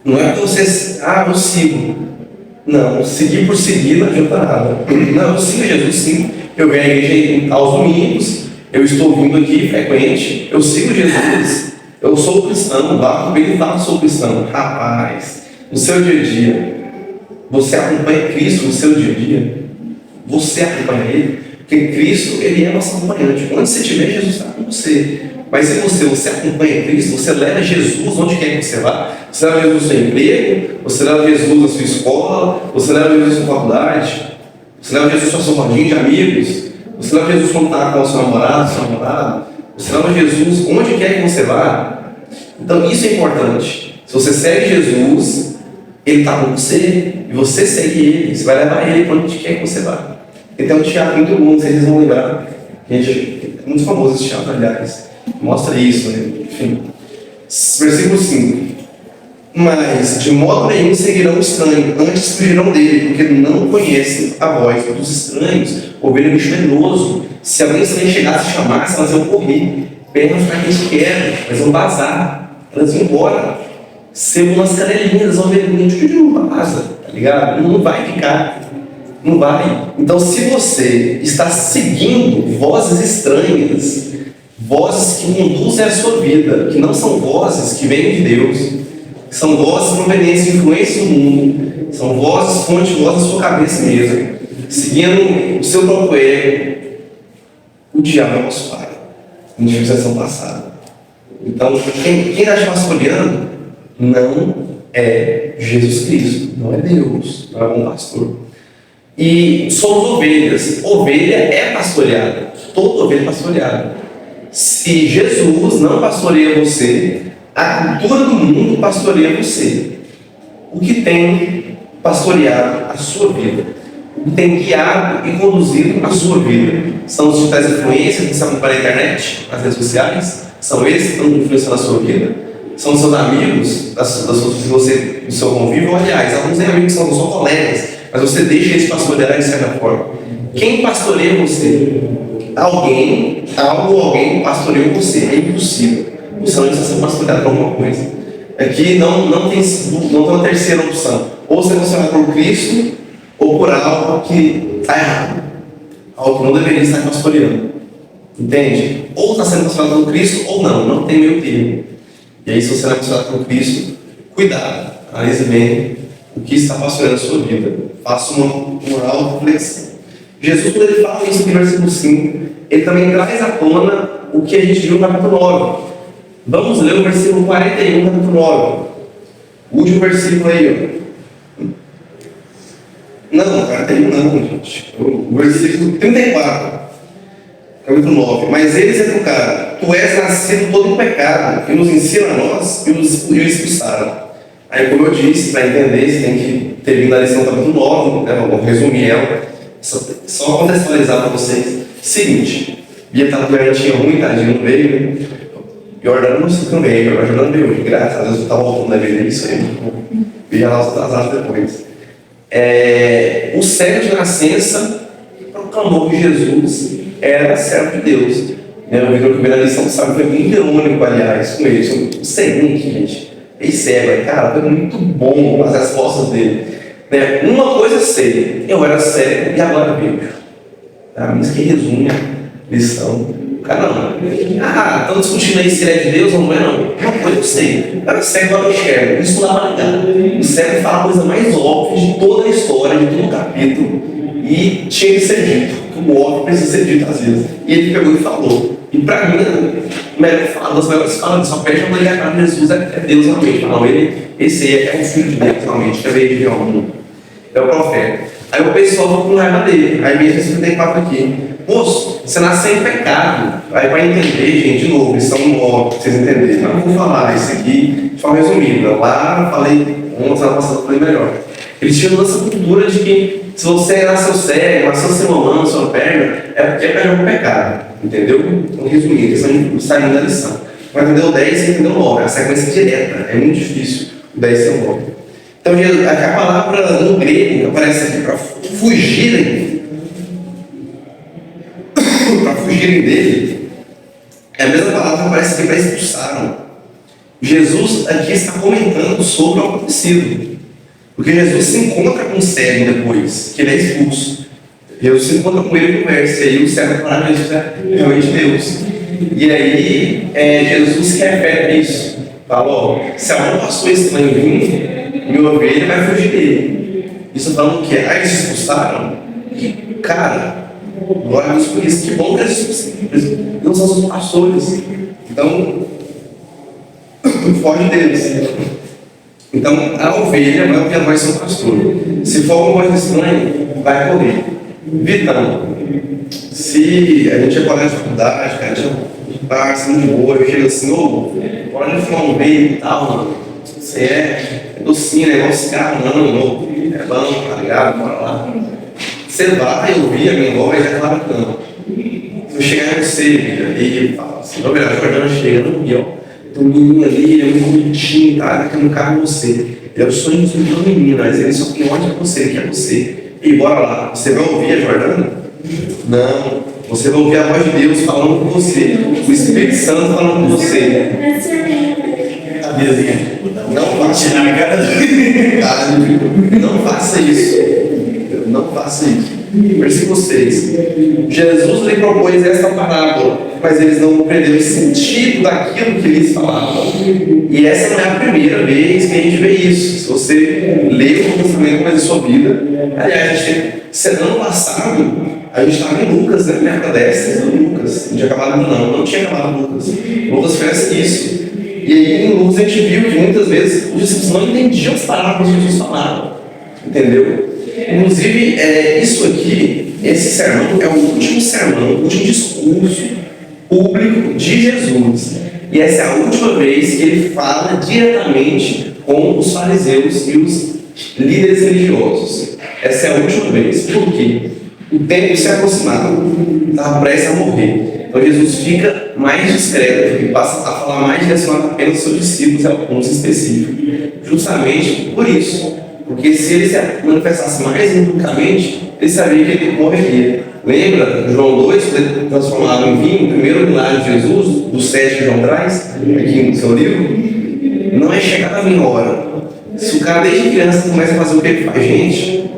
não é que você, eu sigo. Não, seguir por seguir não adianta nada. Não, eu sigo Jesus sim, eu venho à igreja aos domingos, eu estou vindo aqui frequente, eu sigo Jesus, eu sou cristão, bato bem e falo que sou cristão. Rapaz, no seu dia a dia, você acompanha Cristo no seu dia a dia? Você acompanha Ele? Porque Cristo, Ele é nosso acompanhante. Onde você estiver, Jesus está com você. Mas se você acompanha Cristo, você leva Jesus onde quer que você vá. Você leva Jesus no seu emprego, você leva Jesus na sua escola, você leva Jesus na sua faculdade, você leva Jesus na sua rodinha de amigos, você leva Jesus quando está com o seu namorado, você leva Jesus onde quer que você vá. Então isso é importante. Se você segue Jesus, Ele está com você, e você segue Ele, você vai levar Ele para onde quer que você vá. E tem um teatro muito bom, vocês vão lembrar, gente, é muito famoso esse teatro, aliás, mostra isso, né? Enfim. Versículo 5. Mas de modo nenhum seguirão o estranho, antes fugirão dele, porque não conhecem a voz dos estranhos. Ovelha é bicho venenoso. Se alguém estranho chegasse e chamasse, elas iam correr. Pernas para quem quer, elas vão vazar, elas vão embora. Ser umas canelinhas, ovelhinhas, vaza, tá ligado? Não vai ficar. Não vai. Então, se você está seguindo vozes estranhas, vozes que conduzem a sua vida, que não são vozes que vêm de Deus, que são vozes provenientes de influência do mundo, são vozes fonte, vozes da sua cabeça mesmo, seguindo o seu próprio ego, o diabo é nosso pai, em dispensação passada. Então, quem está te pastoreando não é Jesus Cristo, não é Deus, não é bom pastor. E somos ovelhas. Ovelha é pastoreada. Toda ovelha é pastoreada. Se Jesus não pastoreia você, a cultura do mundo pastoreia você. O que tem pastoreado a sua vida? O que tem guiado e conduzido a sua vida? São os digitais influências que você acompanha na internet, nas redes sociais? São eles que estão influenciando a sua vida? São os seus amigos, do seu convívio? Aliás, alguns amigos são só colegas, mas você deixa eles pastorear de certa forma. Quem pastoreia você? Alguém pastoreou você. É impossível. Você não precisa ser pastoreado por alguma coisa. Aqui não tem uma terceira opção. Ou você vai por Cristo, ou por algo que está errado. Algo que não deveria estar pastoreando. Entende? Ou está sendo pastoreado por Cristo, ou não. Não tem meio termo. E aí, se você não é pastoreado por Cristo, cuidado. Analise bem o que está pastoreando a sua vida. Faça uma auto-reflexão. Jesus, quando ele fala isso no versículo 5, ele também traz à tona o que a gente viu no capítulo 9. Vamos ler o versículo 41 do capítulo 9. O último versículo aí, ó. Não, 41 não, gente. O versículo 34. capítulo 9. Mas eles retrucaram: tu és nascido todo em pecado, e nos ensina a nós, e o expulsaram. Aí, como eu disse, para entender, você tem que ter vindo a lição do capítulo 9, né? Vou resumir ela, só contextualizar para vocês. Seguinte, Bia tá doentinha ruim, tadinho, não veio, né? Jordano não sei que não veio, mas Jordano veio hoje, graças a Deus eu estava voltando da vida, isso aí, Bia lá os atrasados depois. O cego de nascença proclamou que Jesus era servo de Deus. Eu vi na primeira lição, sabe, foi muito irônico, aliás, com ele, o seguinte, gente. Cego, cara, foi muito bom as respostas dele. Né? Uma coisa eu sei, eu era cego e agora vejo. Tá? Isso que resume a lição. Caramba, estão discutindo aí se ele é de Deus ou não é, não. Uma coisa eu sei, eu era cego, agora eu enxergo. Isso não dá pra ligar. O cego fala a coisa mais óbvia de toda a história, de todo o capítulo. E tinha que ser dito, o óbvio precisa ser dito às vezes. E ele pegou e falou. E para mim, melhor fala, das melhores falas, só pede para ligar para Jesus, é Deus realmente. Não, esse aí é o filho de Deus realmente, que veio de homem. É o profeta. Aí o pessoal vai com raiva dele. Aí minha 54 aqui. Moço, você nasceu em pecado. Aí para entender, gente, de novo, lição 9, pra vocês entenderem. Mas não vou falar isso aqui de forma resumida. Lá eu falei, uma semana passada eu falei melhor. Eles tinham essa cultura de que se você nasceu cego, nasceu sem uma mão, sem uma perna, é porque perdeu um pecado. Entendeu? Então, resumindo, eles estão saindo da lição. Mas entendeu o 10 e entendeu o 9, a sequência direta. É muito difícil o 10 e o 9. Então, a palavra no grego que aparece aqui para fugirem, dele, é a mesma palavra que aparece aqui para expulsaram. Jesus aqui está comentando sobre o acontecido. Porque Jesus se encontra com o cego depois, que ele é expulso. Jesus se encontra com ele e conversa, e aí o cego fala: Jesus é realmente Deus. E aí Jesus se refere a isso. Fala: ó, se algum pastor estranho vir, meu ovelha vai fugir dele. Isso falando que eles expulsaram. Cara, glória a Deus por isso. Que bom que eles expulsaram. Não são os pastores. Então, foge deles. Então, a ovelha vai ouvir a voz do seu pastor. Se for alguma coisa estranha, vai correr. Vitão, se a gente é colega de faculdade, cara, a gente tá assim de boa, eu chego assim: ô, bora fumar um beijo e tal, mano. Você é docinho, né? Igual cigarro, não, é bom, tá ligado? Bora lá. Você vai ouvir a minha voz, é claro que não. Se eu chegar em você, e fala assim: ô, velho, a Jordana chega, não vi, ó. Tem um menino ali, ele é muito bonitinho, tá? Ele quer um carro com você. Ele é o sonho de um menino, mas ele só tem ódio pra você, ele quer você. E bora lá, você vai ouvir a Jordana? Não, você vai ouvir a voz de Deus falando com você, o Espírito Santo falando com você. Não faça na cara não faça isso. Não faça isso. Versículo 6. Jesus lhe propôs esta parábola, mas eles não compreenderam o sentido daquilo que lhes falavam. E essa não é a primeira vez que a gente vê isso. Se você lê o Novo Testamento mais da sua vida, aliás, ano passado, a gente estava em Lucas, né? Na época dessa, Lucas. Não tinha acabado, não tinha acabado Lucas. Lucas fez isso. E aí em Lucas a gente viu que muitas vezes os discípulos não entendiam as palavras que Jesus falava. Entendeu? Inclusive, isso aqui, esse sermão é o último sermão, o último discurso público de Jesus. E essa é a última vez que ele fala diretamente com os fariseus e os líderes religiosos. Essa é a última vez. Por quê? O tempo se aproximava, estava prestes a morrer. Então Jesus fica mais discreto e passa a falar mais direcionado apenas aos seus discípulos, alguns específicos. Justamente por isso. Porque se ele se manifestasse mais publicamente, ele sabia que ele morreria. Lembra João 2, transformado em vinho, o primeiro milagre de Jesus, dos 7 que João traz, aqui no seu livro? Não é chegada a minha hora. Se o cara desde criança começa a fazer o que ele faz, gente,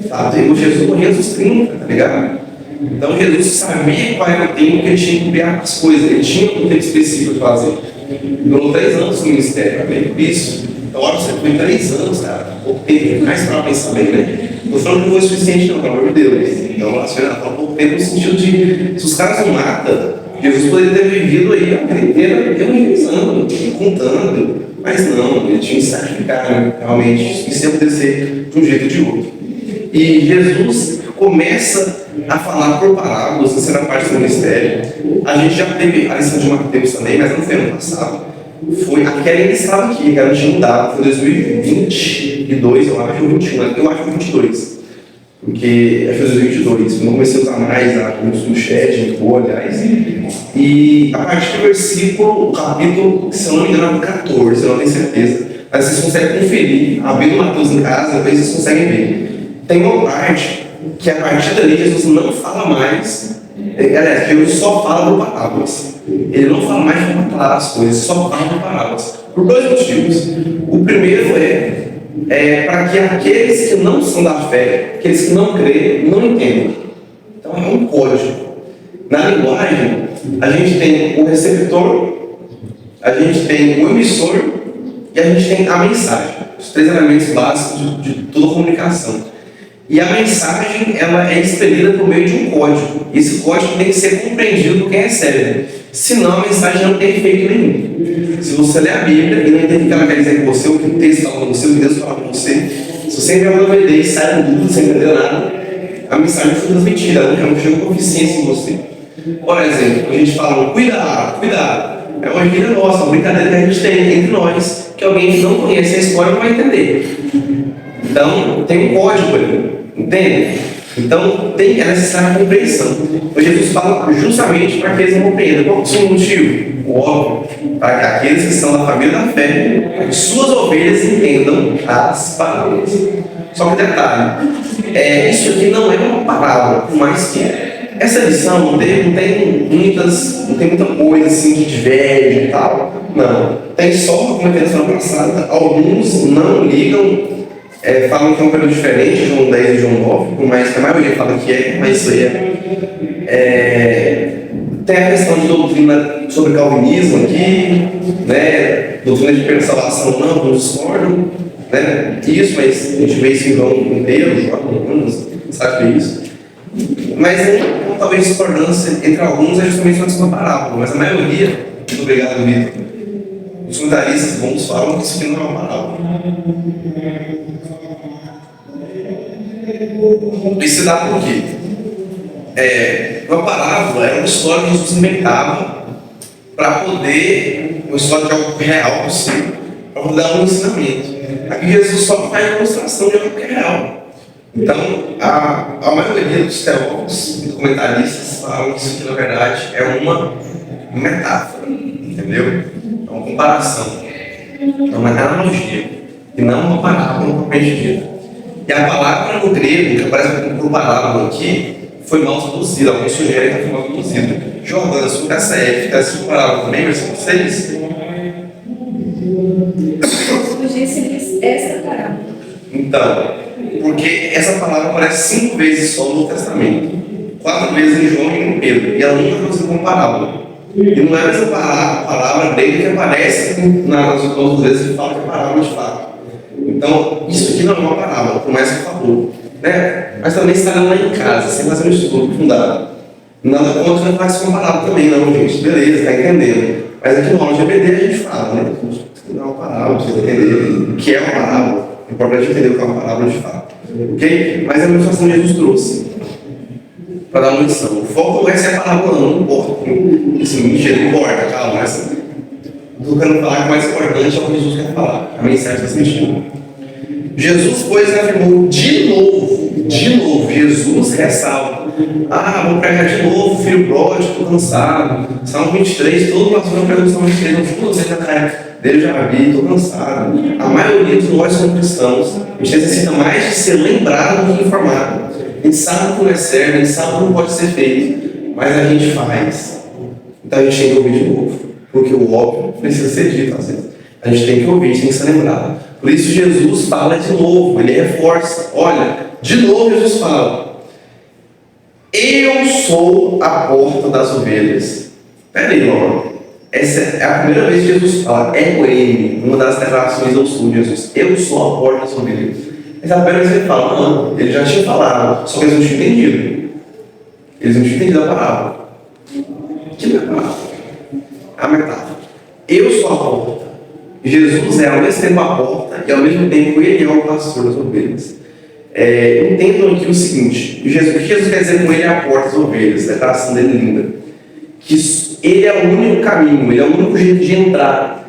tá? Jesus morreu aos 30, tá ligado? Então Jesus sabia qual era o tempo que ele tinha que criar as coisas, ele tinha um tempo específico de fazer. Durou 3 anos no ministério, tá bem por isso. Então, olha, você foi 3 anos, cara, pouco tempo, mais para pensar bem, né? Não estou falando que não foi suficiente, não, pelo amor de Deus. Então, assim, ela fala pouco tempo no sentido de, se os caras não matam, Jesus poderia ter vivido aí a vida inteira evangelizando, contando, mas não, ele tinha que sacrificar, realmente, isso ia acontecer de um jeito ou de outro. E Jesus começa a falar por parábolas, essa era parte do ministério. A gente já teve a lição de Mateus também, mas não foi ano passado. Foi a Kelly estava aqui, que ela tinha mudado, foi 2022, eu acho, ou 21, eu acho que 22. Porque acho que foi 2022, quando eu comecei a usar mais no chat, muito boa, aliás. E a partir do versículo, o capítulo, se eu não me engano, é 14, eu não tenho certeza. Mas vocês conseguem conferir, abrindo Mateus em casa, depois vocês conseguem ver. Tem uma parte que a partir dali Jesus não fala mais, aliás, Jesus só fala por parábolas. Ele não fala mais de falar as coisas, só fala por parábolas. Por dois motivos. O primeiro é para que aqueles que não são da fé, aqueles que não creem, não entendam. Então é um código. Na linguagem, a gente tem o receptor, a gente tem o emissor e a gente tem a mensagem. Os três elementos básicos de toda comunicação. E a mensagem, ela é expelida por meio de um código. Esse código tem que ser compreendido por quem recebe. Senão a mensagem não tem efeito nenhum. Se você lê a Bíblia e não entende o que ela quer dizer com você, o que o texto fala com você, o que Deus fala com você, se você enviar uma DVD e sai com dúvida sem entender nada, a mensagem foi transmitida, ela não chegou com eficiência em você. Por exemplo, a gente fala, cuidado, cuidado. É uma gíria nossa, uma brincadeira que a gente tem entre nós, que alguém que não conhece a história não vai entender. Então, tem um código ali, entende? Então, é necessária a compreensão. Então, Jesus fala justamente para que eles não compreendam. Qual é o motivo? O óbvio, para que aqueles que são da família da fé, para que suas ovelhas entendam as palavras. Só que detalhe, isso aqui não é uma palavra, por mais que essa lição não tem muita coisa assim de velho e tal. Não. Tem só, como eu falei na semana passada, alguns não ligam, falam que é um período diferente, João 10 e João 9, por mais que a maioria fala que mas isso aí tem a questão de doutrina sobre calvinismo aqui, né? Doutrina de salvação não, alguns discordam, né? Isso, mas a gente vê isso em João inteiro, João, sabe que é isso? Mas talvez discordância entre alguns é justamente uma parábola, mas a maioria, muito obrigado, Vitor, os comentaristas bons falam que isso aqui não é uma parábola. Isso se dá por quê? Uma parábola era uma história que Jesus inventava para poder, uma história de algo real possível, para poder dar um ensinamento. Aqui Jesus só faz a demonstração de algo que é real. Então, a maioria dos teólogos e comentaristas falam que isso aqui, na verdade, é uma metáfora, entendeu? É uma comparação, é uma analogia, e não uma parábola propriamente dita. E a palavra no grego, que aparece como parábola aqui, foi mal traduzida, alguns sugerem que foi mal traduzida. Jordana, sobre essa época, essa parábola também, versículo 6. Jesus disse-lhes esta parábola. Então, porque essa palavra aparece 5 vezes só no Novo Testamento, 4 vezes em João e em Pedro, e ela nunca é traduzida como parábola. E não é a mesma palavra grega que aparece nas outras vezes que fala que é parábola de fato. Então, isso aqui não é uma parábola, por mais que falou, né? Mas também está lá em casa, sem fazer um estudo aprofundado. Nada contra não faz uma parábola também, não, gente. Beleza, está entendendo. Mas aqui no aula de EBD a gente fala, né? Não é uma parábola, precisa entender o que é uma parábola. É importante entender o que é uma parábola de fato. Ok? Mas a ilustração que Jesus trouxe para dar uma lição. O foco não é ser a parábola, não importa. Isso mentira, não importa, calma. Mas estou querendo falar que o mais importante é o que Jesus quer falar. A mensagem está sentindo. Jesus, pois, afirmou de novo, Jesus ressalta. Vou pregar de novo, filho pródigo, estou cansado. Salmo 23, todo pastor não pregou o Salmo 23, não fui você dele já vi, estou cansado. A maioria de nós somos cristãos, a gente necessita mais de ser lembrado do que informado. A gente sabe o que não é certo, a gente sabe o que não pode ser feito, mas a gente faz. Então a gente tem que ouvir de novo, porque o óbvio precisa ser dito às vezes. A gente tem que ouvir, a gente tem que ser lembrado. Por isso Jesus fala de novo, ele reforça. Olha, de novo Jesus fala: eu sou a porta das ovelhas. Peraí, irmão. Essa é a primeira vez que Jesus fala, ele, uma das declarações ao sul de Jesus: eu sou a porta das ovelhas. Essa é a primeira vez que ele fala: não, ele já tinha falado, só que eles não tinham entendido. Eles não tinham entendido a palavra. Que não é a palavra? A metáfora. Eu sou a porta. Jesus é ao mesmo tempo a porta e ao mesmo tempo ele é o pastor das ovelhas. Entendam aqui o seguinte: o que Jesus quer dizer com ele é a porta das ovelhas, né? Tá assim, dele linda. Que ele é o único caminho, ele é o único jeito de entrar.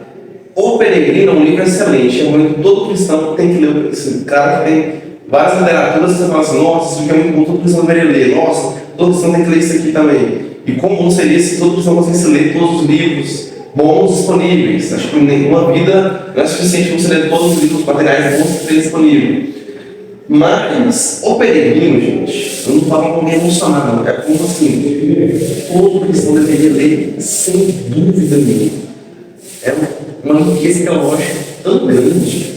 O Peregrino é um livro excelente, é um livro que todo cristão tem que ler. Esse cara que tem várias literaturas, você fala assim: nossa, isso aqui é muito bom, todo cristão deveria ler. Nossa, todo cristão tem que ler isso aqui também. E como bom seria se todo cristão conseguisse ler todos os livros bons disponíveis. Acho que nenhuma vida não é suficiente para você ler todos os livros materiais bons que tem disponível. Mas o Peregrino, gente, eu não falo com alguém emocionado, não. É como assim: todo cristão deveria ler sem dúvida nenhuma. É uma riqueza que eu acho tão grande.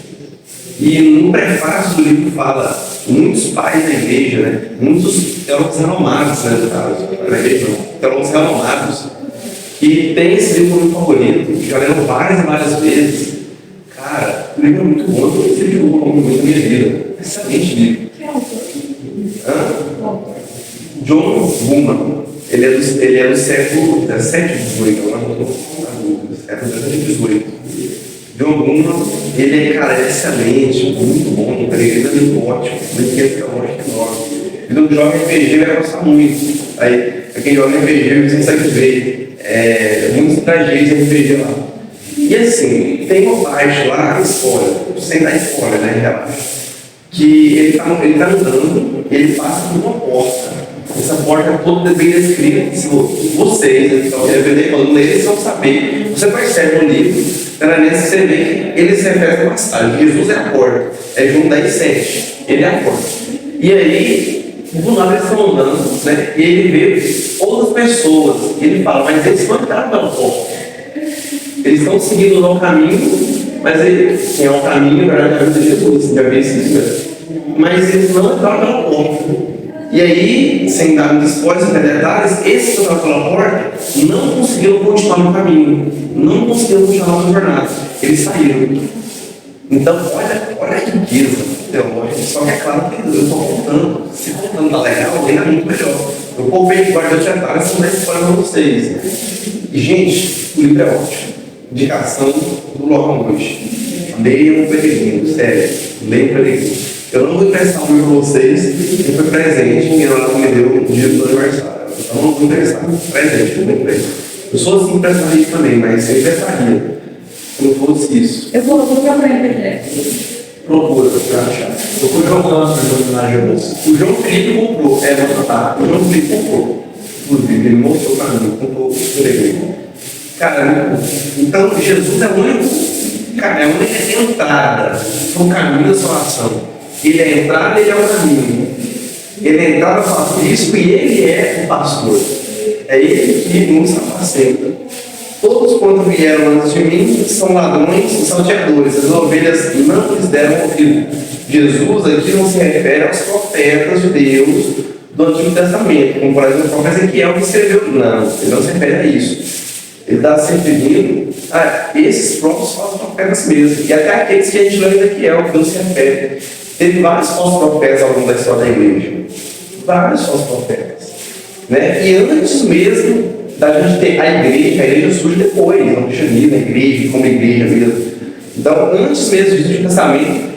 E no prefácio do livro fala muitos pais da igreja, né? Muitos teólogos renomados, né, no caso, na igreja não, teólogos renomados, que tem esse livro como favorito, que já leram várias e várias vezes. Cara, o livro é muito bom, eu esse livro muito na minha vida. Excelente livro. John Bunyan, ele é do século XVII, XVIII, século XVIII. John Bunyan, ele é excelente, muito bom, o Peregrino é muito ótimo, muito enorme. E no Jovem RPG vai gostar muito. Aí, quem joga RPG, você consegue ver muitos tragédias de RPG lá. E assim, tem uma parte lá, spoiler, sem dar spoiler, né, relaxa, que ele tá andando, ele passa por uma porta. Essa porta é toda bem descrita. Se vocês, quando lerem, eles vão saber. Você percebe no livro, pela nesse você vê que ele se refere mais tarde. Jesus é a porta. É João 10:7. Ele é a porta. E aí, do nada eles estão andando, né? E ele vê outras pessoas. E ele fala: mas eles não entraram pela porta. Eles estão seguindo o caminho, mas quem é o caminho, na verdade, é o caminho de Jesus. Já vê isso mesmo. Mas eles não entraram pela porta. E aí, sem dar muitos spoilers, sem detalhes, esses que entraram pela porta não conseguiram continuar no caminho, não conseguiram continuar na jornada. Eles saíram. Então, olha a riqueza teológica. Só que é claro que eu estou contando. Se contando tá legal, ainda é muito melhor. Eu poupei de guarda de detalhes, são 10 spoilers para vocês. E, gente, o livro é ótimo. Indicação do Logan hoje. Leiam o Peregrino, sério. Leiam o Peregrino. Eu não vou emprestar um livro para vocês, que foi presente, que ela me deu no dia do aniversário. Eu não vou emprestar. Presente, eu não empresto. Eu sou assim, emprestaria também, mas eu emprestaria. Se não fosse isso. Eu vou procurar em PDF. Procura, pra achar. Procura jogando no personagem moço. O João Felipe comprou. O João Felipe comprou. Inclusive, ele mostrou para mim, comprou o Peregrino. Cara, então Jesus é o único, cara, é a única entrada no caminho da salvação. Ele é a entrada, ele é o caminho. Ele é a entrada para o risco e ele é o pastor. É ele que nos apacenta. Todos quanto vieram antes de mim são ladrões e salteadores. As ovelhas não lhes deram ouvido. Jesus aqui não se refere aos profetas de Deus do Antigo Testamento, como por exemplo o profeta Ezequiel que escreveu. Não, ele não se refere a isso. Ele está se referindo a esses próprios falsos profetas mesmo. E até aqueles que a gente lê em Ezequiel, que não se refere. Teve vários falsos profetas ao longo da história da igreja. Vários falsos profetas. Né? E antes mesmo da gente ter a igreja surge depois, não cristianismo, a igreja, como igreja mesmo. Então, antes mesmo do Antigo Testamento,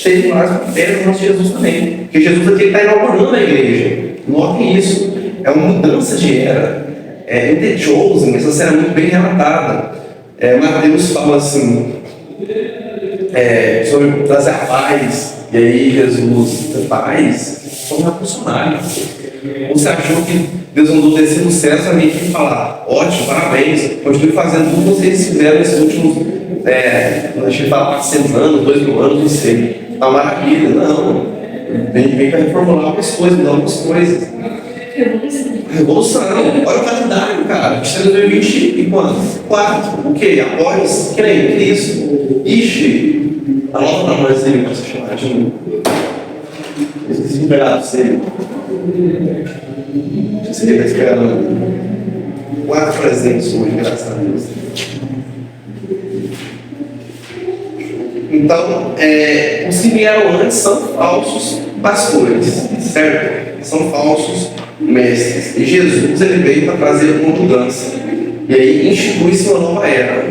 teve vários profetas antes de Jesus também. Porque Jesus aqui está inaugurando a igreja. Notem isso. É uma mudança de era. In The Chosen, essa cena é muito bem relatada. Mateus fala assim, sobre trazer a paz, e aí Jesus, paz, somos revolucionários. Você achou que Deus mandou descer do céu para mim falar: ótimo, parabéns, continue fazendo tudo que vocês fizeram nesses últimos, acho que fala 400 anos, 2.000 anos, não sei, uma maravilha. Não, vem para reformular algumas coisas, mudar algumas coisas. Revolução, olha o calendário, cara. A gente está em 2020 e quanto? 4. O quê? Após? Que nem Cristo. Ixi, anota para nós aí para você chamar de novo. Esqueci de pegar você. Você deve esperar 4 presentes hoje, graças a Deus. Então, os que vieram antes são falsos pastores, certo? São falsos mestres. E Jesus ele veio para trazer uma mudança. E aí institui-se uma nova era.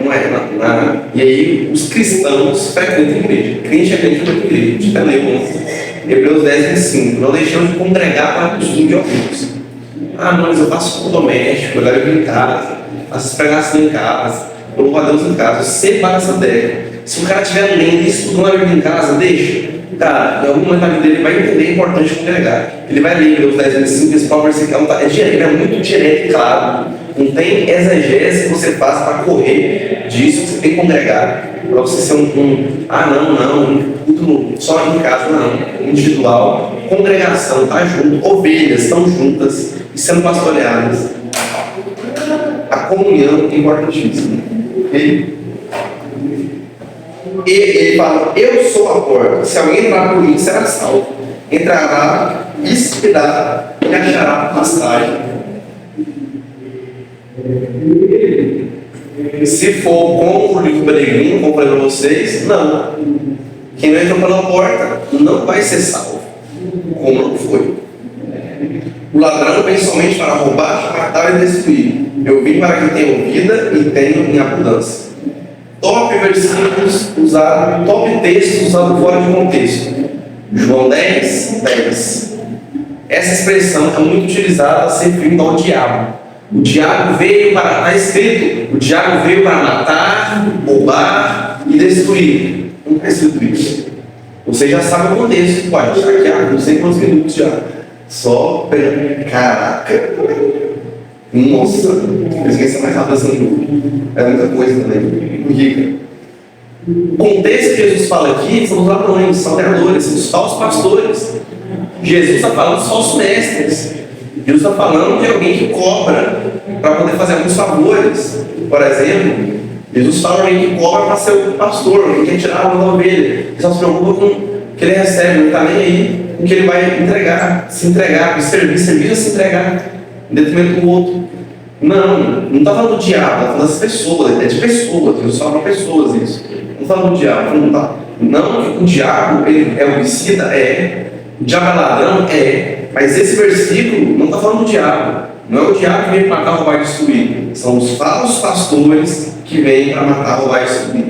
E aí os cristãos frequentam a igreja. Crente é crente da igreja. A gente até leu Hebreus 10, 25. Não deixamos de congregar para o costume de alguns. Ah, não, mas eu faço culto doméstico, eu levo em casa, faço pregação em casa, eu louvo a Deus em casa. Eu sempre bato essa ideia. Se o cara estiver lendo e estudando a Bíblia em casa, deixa. Cara, em algum momento da vida dele ele vai entender a importância de congregar. Ele vai ler Hebreus 10, 25, esse próprio versículo ele é muito direto e claro. Não tem exegese que você faça para correr disso, você tem que congregar. Para você ser culto só em casa, não. Individual, congregação, tá junto, ovelhas estão juntas e sendo pastoreadas. A comunhão é importantíssima. E ele fala, eu sou a porta, se alguém entrar por mim, será salvo. Entrará, esperará e achará pastagem. Se for como o livro peregrino, como falei para vocês, não. Quem não entrou pela porta não vai ser salvo, como não foi. O ladrão vem somente para roubar, matar e destruir. Eu vim para que tenham vida e tenham em abundância. Top versículos usados, top textos usados fora de contexto. João 10, 10. Essa expressão é muito utilizada se referindo ao diabo. O diabo veio para, está escrito, o diabo veio para matar, roubar e destruir. Não está escrito isso. Você já sabe o contexto, pode achar que não sei quantos minutos já. Só pela. Caraca! Nossa! Eu esqueci mais rápido assim. É muita coisa também. Muito rica. O contexto que Jesus fala aqui são os ladrões, são salteadores, são os falsos pastores. Jesus está falando dos falsos mestres. Jesus está falando de alguém que cobra para poder fazer alguns favores. Por exemplo, Jesus fala de alguém que cobra para ser o pastor, alguém que quer tirar a mão da ovelha. Ele só se preocupa com o que ele recebe, não está nem aí com o que ele vai entregar, se entregar, servir a se entregar, em detrimento do outro. Não está falando do diabo, está falando das pessoas, é de pessoas, Jesus fala para pessoas isso. Não está falando do diabo, não, o diabo ele é homicida, o diabo é ladrão, mas esse versículo não está falando do diabo. Não é o diabo que vem para matar, roubar e destruir. São os falsos pastores que vêm para matar, roubar e destruir.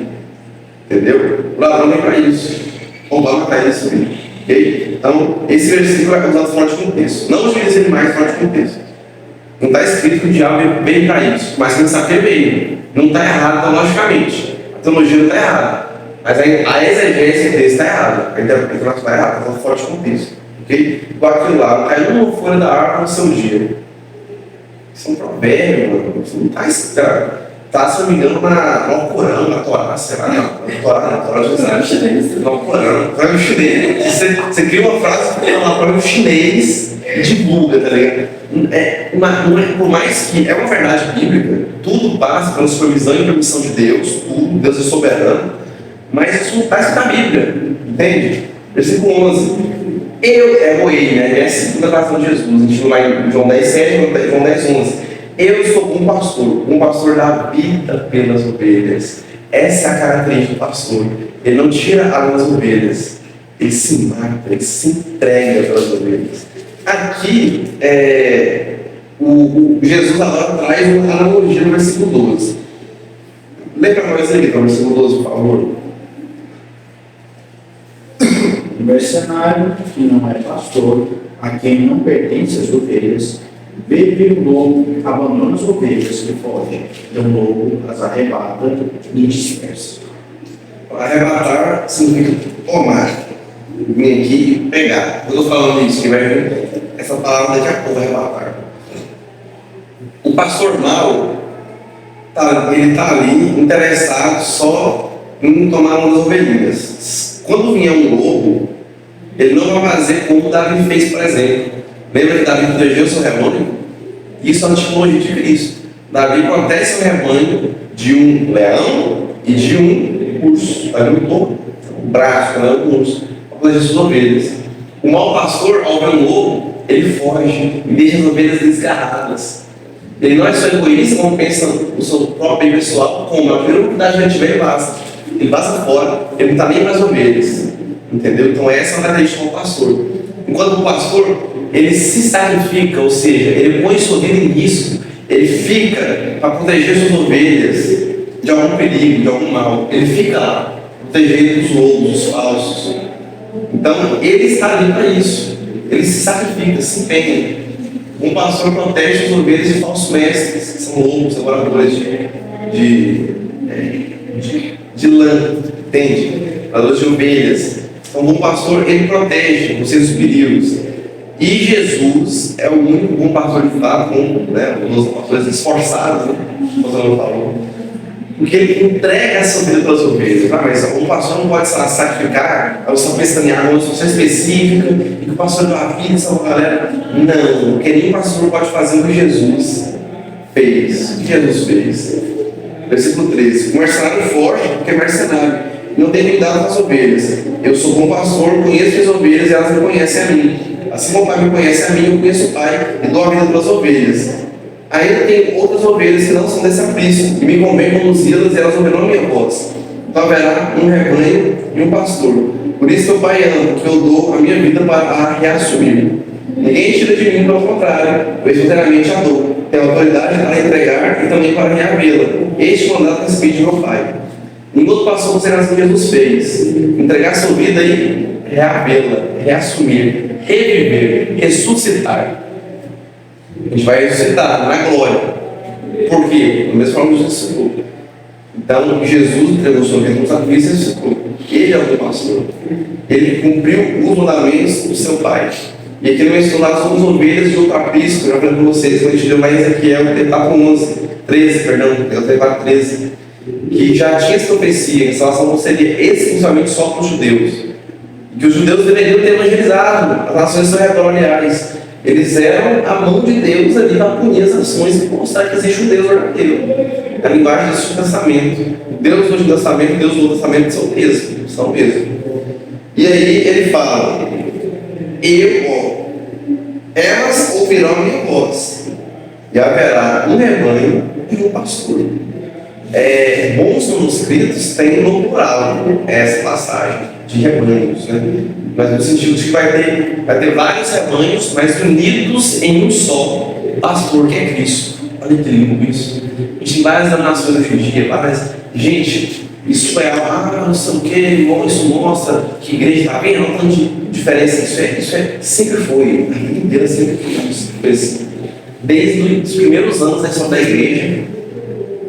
Entendeu? O ladrão vem para isso. Roubar, matar e destruir. Okay? Então, esse versículo é usado fora de contexto. Não utilize ele mais fora de contexto. Não está escrito que o diabo veio para isso, mas você sabe que veio. Não está errado teologicamente. A teologia não está errada. Mas a exegese desse está errada. A interpretação está errada, está fora de contexto. Okay? Igual aquilo lá, caiu uma folha da árvore no seu dia. Isso é um provérbio, mano. Isso não está, se não me engano, no Corão, na Torá, sei lá, na Torá, já sabe. No Corão, provérbio chinês. Você cria uma frase que fala provérbio chinês e divulga, tá ligado? Por mais que é uma verdade bíblica, tudo passa pela supervisão e permissão de Deus, tudo, Deus é soberano, mas isso não está escrito na Bíblia, entende? Versículo 11. É a segunda oração de Jesus, a gente vai em João 10, 7, João 10, 11. Eu sou um pastor da vida pelas ovelhas. Essa é a característica do pastor. Ele não tira as ovelhas, ele se mata, ele se entrega pelas ovelhas. Aqui, Jesus agora traz uma analogia no versículo 12. Lê para nós aí, para o versículo 12, por favor. O mercenário, que não é pastor, a quem não pertence as ovelhas, vê vir o lobo, abandona as ovelhas e foge. Então o lobo as arrebata e dispersa. Arrebatar significa tomar, vir aqui e pegar. Eu estou falando isso, que vai vir essa palavra daqui a pouco, arrebatar. O pastor mau, ele está ali interessado só em tomar uma das ovelhinhas. Quando vier um lobo, ele não vai fazer como Davi fez, por exemplo. Lembra que Davi protegeu seu rebanho? Isso é a tipologia de Cristo. Davi protege seu rebanho de um leão e de um urso. Davi lutou o braço, né, o urso, para proteger suas ovelhas. O mau pastor, ao ver um lobo, ele foge e deixa as ovelhas desgarradas. Ele não é só egoísta, como pensa no seu próprio bem pessoal, como a primeira oportunidade que ele tiver, ele passa. Ele passa fora, ele não está nem para as ovelhas. Entendeu? Então essa é a característica do pastor. Enquanto o pastor, ele se sacrifica, ou seja, ele põe sua vida em risco, ele fica para proteger suas ovelhas de algum perigo, de algum mal. Ele fica lá, protegendo os lobos, os falsos. Então, ele está ali para isso. Ele se sacrifica, se empenha. Um pastor protege as ovelhas de falsos mestres, que são lobos, devoradores de lã, entende? Devoradores de ovelhas. Então, um bom pastor, ele protege os seus perigos. E Jesus é o único bom pastor de fato, os pastores esforçados, né? O pastor falou. Porque ele entrega a sua vida pelas ovelhas. Mas um pastor não pode sacrificar, eu só pestanear uma instrução específica, e que o pastor deu a vida, salva a galera. Não, porque nenhum pastor pode fazer o que Jesus fez. O que Jesus fez? Versículo 13. O mercenário foge porque é mercenário. Não tem cuidado com as ovelhas. Eu sou bom pastor, conheço as ovelhas e elas me conhecem a mim. Assim como o Pai me conhece a mim, eu conheço o Pai e dou a vida pelas ovelhas. Ainda tem outras ovelhas que não são desse aprisco, e me convém conduzi-las e elas ouvirão a minha voz. Então haverá um rebanho e um pastor. Por isso que o Pai ama, que eu dou a minha vida para a reassumir. Ninguém tira de mim, pelo contrário, eu verdadeiramente a dou. Tenho autoridade para entregar e também para reavê-la. Este mandato recebi de meu Pai. Nenhum outro pastor considera o que Jesus fez. Entregar sua vida e reavê-la, reassumir, reviver, ressuscitar. A gente vai ressuscitar na glória. Por quê? Da mesma forma que Jesus ressuscitou. Então, Jesus entregou sua vida no sacrifício e ressuscitou. Ele é o pastor. Ele cumpriu os mandamentos do seu Pai. E aqui ele mencionou as outras ovelhas de outro aprisco. Eu já falei com vocês, quando a gente leu lá em Ezequiel, etapa 13, etapa 13, que já tinha essa profecia, que a salvação não seria exclusivamente só para os judeus. E que os judeus deveriam ter evangelizado as nações ao redor, aliás. Eles eram a mão de Deus ali para punir as nações e mostrar que existe um Deus verdadeiro. A linguagem do Antigo Testamento. Deus do Antigo Testamento e Deus do Novo Testamento são o mesmo. E aí ele fala: elas ouvirão a minha voz, e haverá um rebanho e um pastor. Bons manuscritos têm no plural essa passagem de rebanhos, né? Mas no sentido de que vai ter vários rebanhos, mas unidos em um só pastor, que é Cristo. Olha que lindo isso. A gente tem várias denominações hoje em dia, gente, isso é não sei o que, isso mostra que a igreja está bem, não tem diferença. Isso sempre foi, a vida inteira sempre foi assim. Desde os primeiros anos da história da igreja,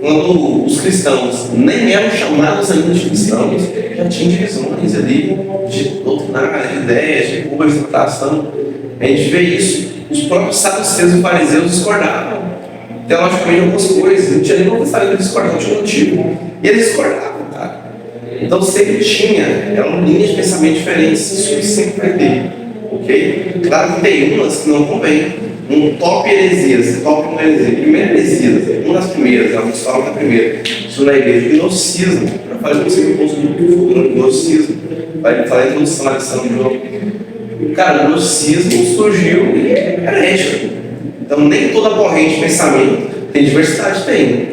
quando os cristãos nem eram chamados ainda de cristãos, já tinham divisões ali de doutrinária, de ideias, de curva de interpretação. A gente vê isso. Os próprios saduceus e fariseus discordavam teologicamente algumas coisas. Não tinha nem Novo Testamento que discordavam, tinha o Antigo. E eles discordavam, tá? Então sempre tinha, eram linhas de pensamento diferentes. Isso sempre vai ter, ok? Claro que tem umas que não convém. Um top heresias, top heresia. Primeira heresia, uma das primeiras, a gente fala da primeira. Isso na igreja, o gnosticismo. Já falei com você que eu consumo o gnosticismo. Vai falar em introdução na lição de João. Cara, o gnosticismo surgiu e é herético. Então nem toda corrente de pensamento tem diversidade, tem.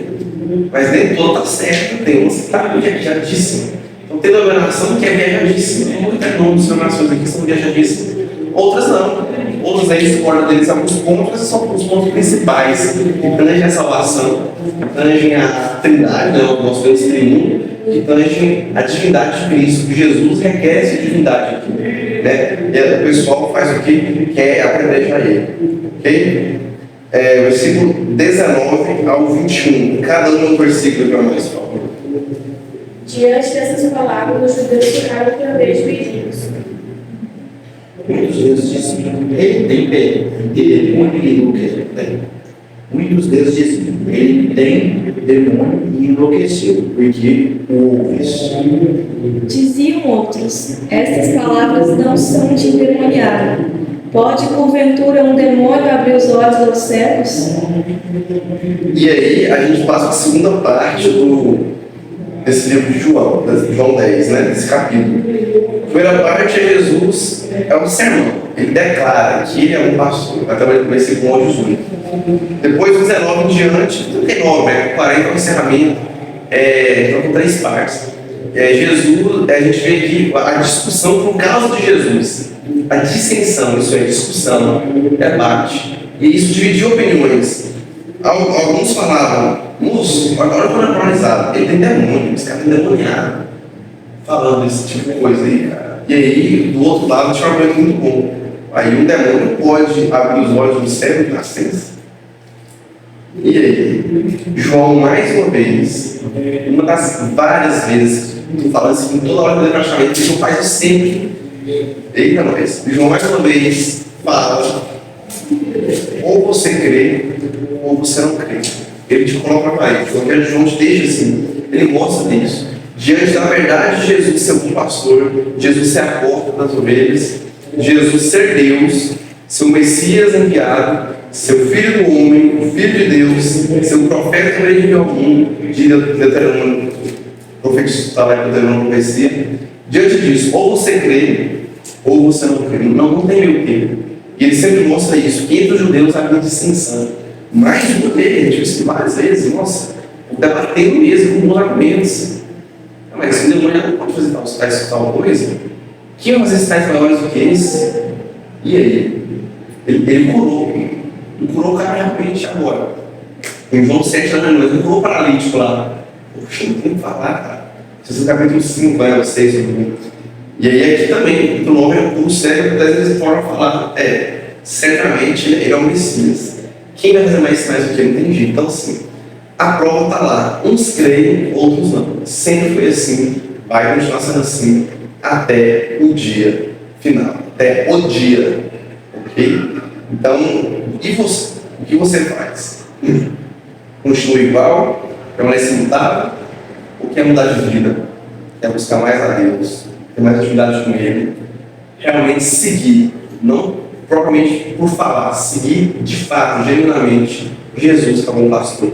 Mas nem toda está certa, tem umas que está viajadíssima. Então tem denominação que é viajadíssima. Tem muitas denominações aqui que são viajadíssimas. Outras não. Outros aí discordam deles alguns pontos, são os pontos principais que tangem a salvação, que tangem a trindade, o nosso Deus triuno, que tangem a divindade de Cristo, que Jesus requer essa divindade aqui. Né? E aí o pessoal faz o que quer aprender a ele. Ok? Versículo 19 ao 21. Cada um no versículo para mais, por favor. Diante dessas palavras, os judeus ficaram por vez divididos. Muitos deles diziam: ele tem demônio e enlouqueceu. Muitos deles diziam: ele tem demônio e enlouqueceu, porque ouves. Diziam outros: estas palavras não são de endemoniado. Pode, porventura, um demônio abrir os olhos aos cegos? E aí a gente passa a segunda parte desse livro de João 10, né? Desse capítulo. A primeira parte é Jesus, é um sermão. Ele declara que ele é um pastor. Vai trabalhar com esse com olhos únicos. Depois, do 19 em diante, 39, 40 é o encerramento. Então, com 3 partes. Jesus, a gente vê aqui a discussão por causa de Jesus. A dissensão, isso é discussão, debate. E isso dividiu opiniões. Alguns falavam: moço, agora eu estou analisado. Ele tem demônio, esse cara tem demoniado. Falando desse tipo de coisa aí, cara. E aí, do outro lado, tinha um argumento muito bom. Aí um demônio pode abrir os olhos do cérebro e nascença. E aí, João, mais uma vez, uma das várias vezes, estou falando assim, toda hora do praticamente, João faz isso sempre. Eita, nós. João, mais uma vez, fala: ou você crê, ou você não crê. Ele te coloca para aí. Porque João te deixa assim, ele mostra isso. Diante da verdade de Jesus ser um pastor, Jesus ser a porta das ovelhas, Jesus ser Deus, seu Messias enviado, seu Filho do homem, o Filho de Deus, seu profeta que veio ao mundo, de Deuteronômio, profecia. Diante disso, ou você crê, ou você não crê. Não tem meio termo. E ele sempre mostra isso. Entre os judeus havia distinção. Mais de uma vez, isso várias vezes, nossa, debatendo mesmo com os argumentos. Mas se o demônio não pode fazer tal coisa, que iam fazer tais maiores do que esse? E aí? Ele curou. Ele curou o cara realmente agora. Em João 7 anos, ele curou o paralítico lá. Poxa, não tem que falar, cara. Se você capítulo 5, vai ao 6, e aí aqui também, no 9, o cérebro das vezes torna a falar: certamente ele é o Messias. Quem vai fazer mais sinais do que ele? Não tem jeito. Então, assim, a prova está lá. Uns creem, outros não. Sempre foi assim, vai continuar sendo assim até o dia final, até o dia, ok? Então, o que você faz? Continua igual? Permanece imutável? Ou quer mudar de vida? Quer buscar mais a Deus? Ter mais atividade com Ele? Realmente seguir, não propriamente por falar, seguir de fato, genuinamente, Jesus como um pastor.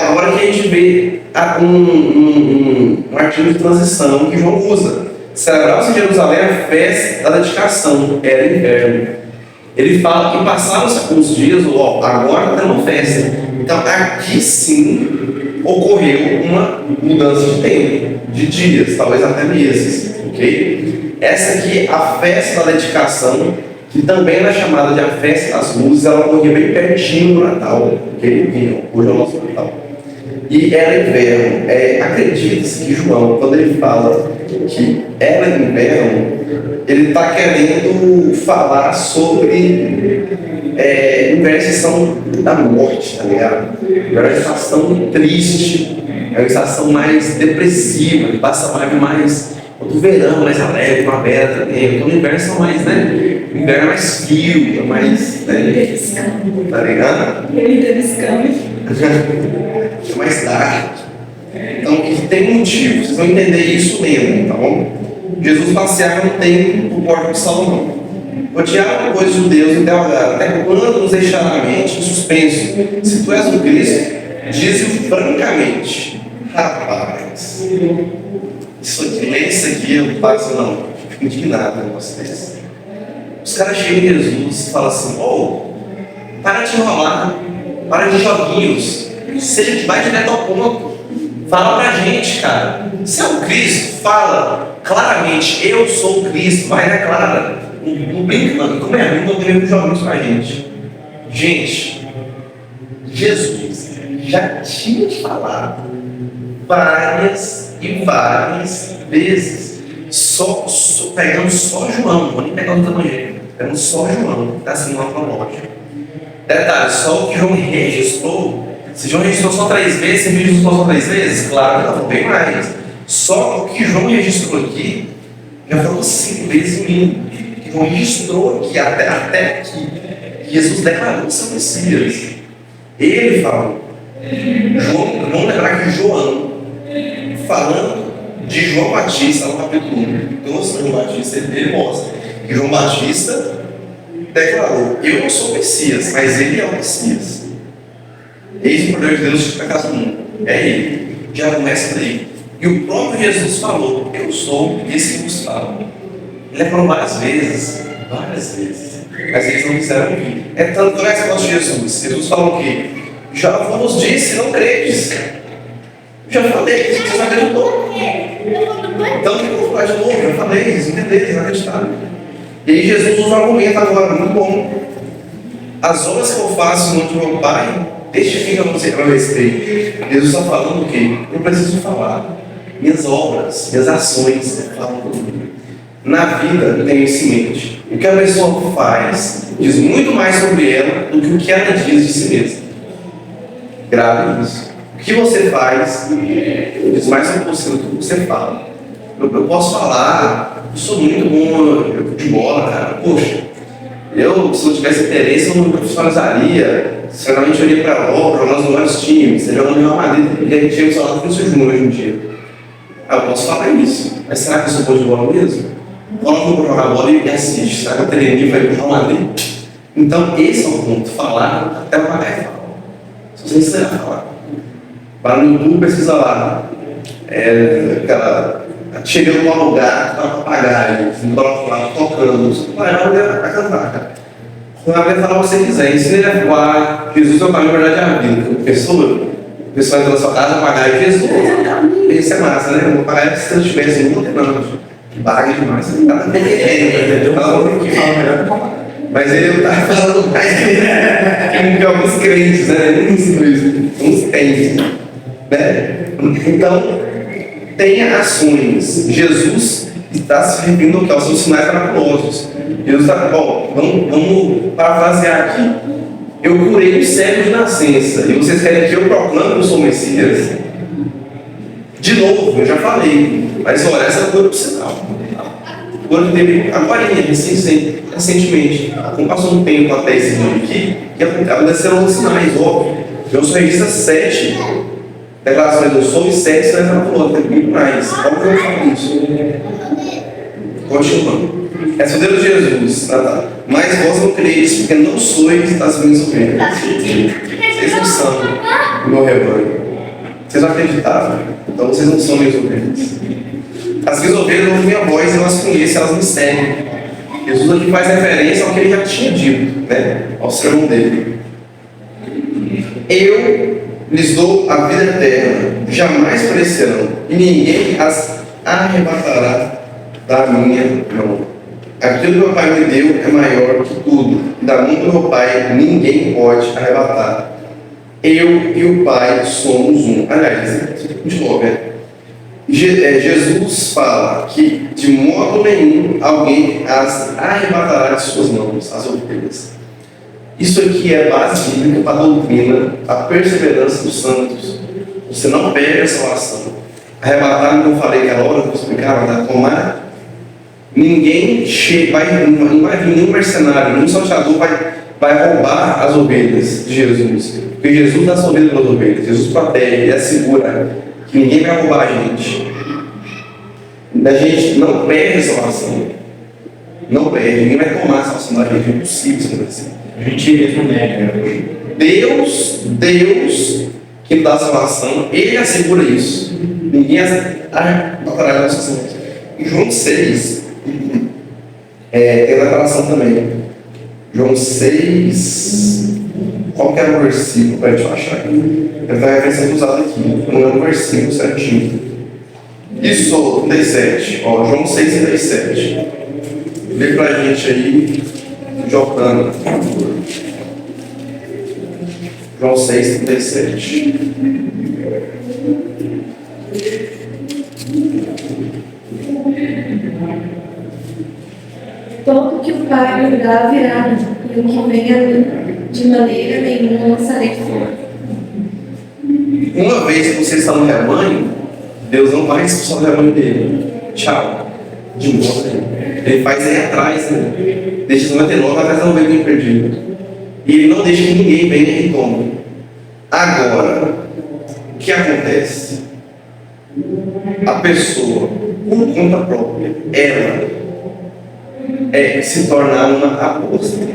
Agora que a gente vê um artigo de transição que João usa. Celebrava-se em Jerusalém a festa da dedicação, era inverno. Ele fala que passaram-se alguns dias, agora está uma festa. Então aqui sim ocorreu uma mudança de tempo, de dias, talvez até meses, ok? Essa aqui, a festa da dedicação, que também era chamada de a festa das luzes, ela ocorria bem pertinho do Natal, ok? Hoje é o nosso Natal. E era inverno. Acredita-se que João, quando ele fala que era inverno, ele está querendo falar sobre inverno, estação da morte, tá ligado? É uma estação triste, é uma estação mais depressiva, que passa mais do verão, mais alegre, primavera também. Então, o inverno são mais, né? O inverno é mais frio, é mais, né? Tá ligado? É mais dark. Então, tem um motivo, vocês vão entender isso mesmo, tá bom? Jesus passeava no templo do Pórtico de Salomão. Odiava, pois, os judeus interrogaram: até quando nos deixará a mente em suspenso? Se tu és o Cristo, diz-o francamente. Rapaz, lê isso aqui, eu faço, não, fico indignado com negócio desse. Os caras chegam em Jesus e falam assim: para de enrolar, para de joguinhos, vai direto ao ponto, fala pra gente, cara. Se é o Cristo, fala claramente: eu sou o Cristo, vai na clara, não brincando, como é ruim, não tem joguinhos pra gente. Gente, Jesus já tinha te falado várias e várias vezes, pegando só João, não vou nem pegar o tamanho, pegando só João, está assim uma cronológica. Detalhe, só o que João registrou, se João registrou só 3 vezes, se registrou só 3 vezes, claro que não, bem mais. Só o que João registrou aqui, já foram 5 vezes o mínimo, que João registrou aqui, até aqui, Jesus declarou que são Messias. Ele falou. Vamos lembrar que João, falando de João Batista, no capítulo 1, então João Batista, ele mostra que João Batista declarou: eu não sou o Messias, mas ele é o Messias. Eis o poder de Deus para casa do mundo. É ele. Já começa daí. E o próprio Jesus falou: eu sou esse que vos fala. Ele falou várias vezes. Mas eles não quiseram ouvir. É tanto a resposta de Jesus. Jesus falou o quê? Já vos disse, não credes. Já falei, vocês não acreditou. Então, eu vou falar de novo, já falei, eles entenderam, eles acreditaram. E aí Jesus usa um argumento agora, muito bom. As obras que eu faço no nome do meu Pai, testificam a meu respeito. Jesus está falando o quê? Eu preciso falar. minhas obras, minhas ações falam por mim. Na vida, eu tenho isso em mente. O que a pessoa faz diz muito mais sobre ela do que o que ela diz de si mesma. Grave isso. O que você faz diz mais sobre você do que o que você fala. Eu posso falar, eu sou muito bom de bola, cara. Poxa, se eu tivesse interesse, eu me profissionalizaria. Sinceramente, eu iria para a Europa, jogar nos melhores times, você jogando no Real Madrid, e a gente tinha o salário do seu Júnior hoje em dia. Eu posso falar isso, mas será que eu sou bom de bola mesmo? Quando eu vou jogar bola e assiste, será que eu teria nível para ir para o Real Madrid? Então, esse é o ponto, falar até o papagaio fala. Se você ensinar a falar. Vai no YouTube, pesquisa lá. Chegando num lugar, tá um papagaio, coloca lá, tocando, você vai a cantar, cara. Quando a mulher falar o que você quiser, ensina ele a voar. Jesus é o caminho, a verdade e a vida. A pessoa entra na sua casa, papagaio, Jesus é o caminho. Isso é massa, né? O papagaio, se você estivesse muito, não. Baga demais, você tá entendeu? Que fala melhor que o papagaio. Mas ele tá falando mais que alguns crentes, né? Uns crentes, né? Então, tenha ações. Jesus está se referindo ao que? Aos seus sinais miraculosos. Jesus está, vamos parafrasear aqui. Eu curei os cegos de nascença. E vocês querem que eu proclame que eu sou o Messias? De novo, eu já falei. Mas olha, essa cura é sinal. Quando teve agora recentemente, como passou um tempo até esse vídeo aqui, que aconteceram os sinais, óbvio. Eu só registra 7 declarações do sou e 7 sinais miraculosos, tem muito mais. Como que eu falo isso? Continuando. Respondeu Jesus, mas vós não creis, porque não sois das minhas ovelhas. Vocês não são o meu rebanho. Vocês não acreditaram, então vocês não são minhas ovelhas. As minhas ovelhas ouvem minha voz, eu as conheço, elas me seguem. Jesus aqui faz referência ao que ele já tinha dito, né? Ao sermão dele. Eu lhes dou a vida eterna, jamais perecerão, e ninguém as arrebatará da minha mão. Aquilo que meu Pai me deu é maior que tudo, e da mão do meu Pai ninguém pode arrebatar. Eu e o Pai somos um. Aliás, de novo, Jesus fala que de modo nenhum alguém as arrebatará de suas mãos, as ovelhas. Isso aqui é base bíblica para a doutrina, a perseverança dos santos. Você não perde a salvação. Arrebatar, como eu falei aquela hora, que eu explicava, vai tomar. Ninguém não vai vir nenhum mercenário, nenhum salteador vai roubar as ovelhas de Jesus. Porque Jesus dá sua vida pelas ovelhas. Jesus protege, ele assegura que ninguém vai roubar a gente. A gente não perde a salvação. Não perde, ninguém vai tomar a salvação da gente. É impossível isso acontecer. A gente mesmo nega. Deus que dá a salvação, ele assegura isso. Ninguém atrapalha a nossa salvação. Em João 6, tem declaração também. João 6, qual que era o versículo para a gente achar aqui? Ele vai sendo usado aqui, não é um versículo certinho. Isso, 37, João 6, 37. Lê para a gente aí, Jocana. João 6, 37. Todo que o Pai me dá virá, e o que vem a mim, de maneira nenhuma lançarei fora. Uma vez que você está no rebanho, Deus não vai expulsar o rebanho dele. Tchau. De novo. Ele faz aí atrás, né? Deixa os 99 atrás da ovelha perdido. E ele não deixa que ninguém venha e tome. Agora, o que acontece? A pessoa, por conta própria, ela se tornar uma apóstata.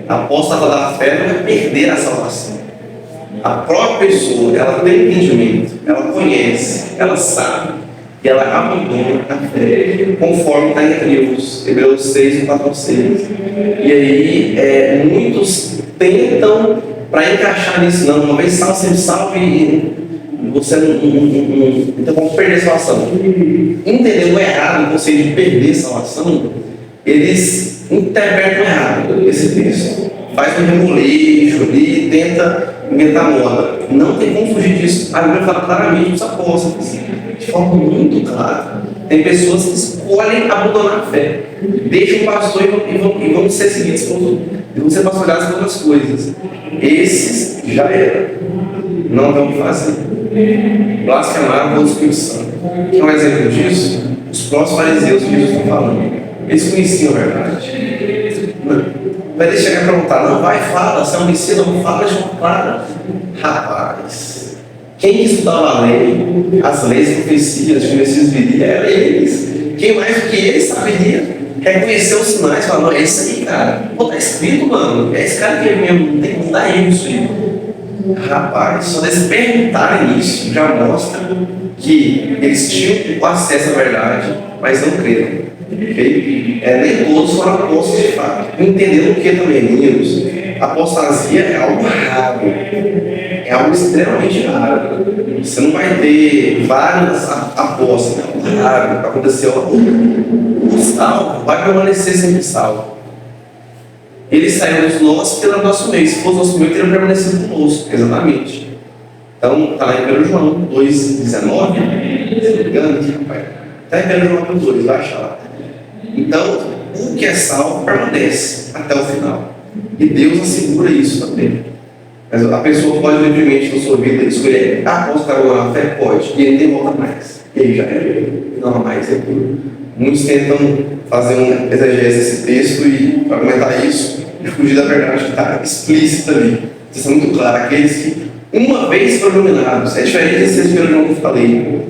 A apóstata da fé não é perder a salvação. A própria pessoa, ela tem entendimento, ela conhece, ela sabe, e ela abandona a fé, conforme está em Hebreus 6, 4, 6. E aí, muitos tentam, para encaixar nisso, não, uma vez salvo, sempre salvo, e você não tem como perder a salvação. Entendendo errado o conceito de perder a salvação, eles interpretam errado esse texto. Faz um remolejo ali e tenta inventar moda. Não tem como fugir disso. A Bíblia fala claramente dos apóstolos. forma muito clara. Tem pessoas que escolhem abandonar a fé. Deixam o pastor e vão ser seguidos e vão ser pastoreados por outras coisas. Esses já eram. Não vão fazer. Blasfemaram contra o Espírito Santo. Quer um exemplo disso? Os próprios fariseus que Jesus está falando. Eles conheciam a verdade. Vai deixar chegar e perguntar, não, vai, fala, se é um Messias, não fala de uma clara. Rapaz, quem estudava a lei, as leis e profecias de Messias viria, eram eles. Quem mais do que eles saberia reconhecer os sinais, falar, não, é isso aí, cara. Pô, tá escrito, mano, é esse cara que é mesmo, tem que mudar isso aí. Rapaz, só eles perguntarem isso já mostra que eles tinham o acesso à verdade, mas não creram. Okay? Nem todos foram apóstolos de fato. Entenderam o que também, meninos? Apostasia é algo raro, é algo extremamente raro. Você não vai ter vários apóstolos, é algo raro. Aconteceu o salvo vai permanecer sempre salvo. Ele saiu dos nossos pelo nosso meio. Se fosse nosso meio, teria permanecido conosco, exatamente. Então, está lá em 1 João 2,19, se não me engano, está em 1 João 2, vai achar lá. Então, o que é salvo permanece até o final. E Deus assegura isso também. Mas a pessoa pode livremente na sua vida escolher, posso estar agora na fé? Pode. E ele nem volta mais. Ele já é. Não mais é puro. Muitos tentam fazer um exegese desse texto e argumentar isso e fugir da verdade que está explícita ali. Isso é muito claro. Aqueles que uma vez foram iluminados. É diferente desse primeiro João que eu falei.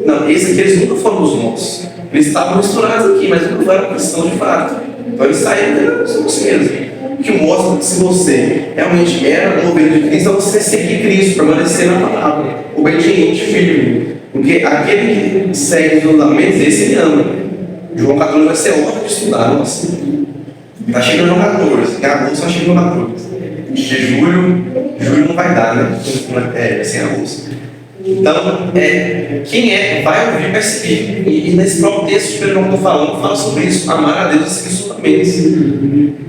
Não, esses aqui eles nunca foram os nossos. Eles estavam misturados aqui, mas nunca foram cristãos de fato. Então eles saíram de você mesmo. O que mostra que se você realmente era um ovelha de Cristo, é você seguir Cristo, permanecer na palavra, obediente, firme. Porque aquele que segue os mandamentos, esse ele ama. João 14 vai ser ótimo de estudar, nossa. Está chegando João 14, em agosto está chegando João 14. De julho não vai dar, né? Sem agosto. Então, quem vai ouvir, vai seguir. E nesse próprio texto que eu estou falando, fala sobre isso: amar a Deus e seguir os mandamentos.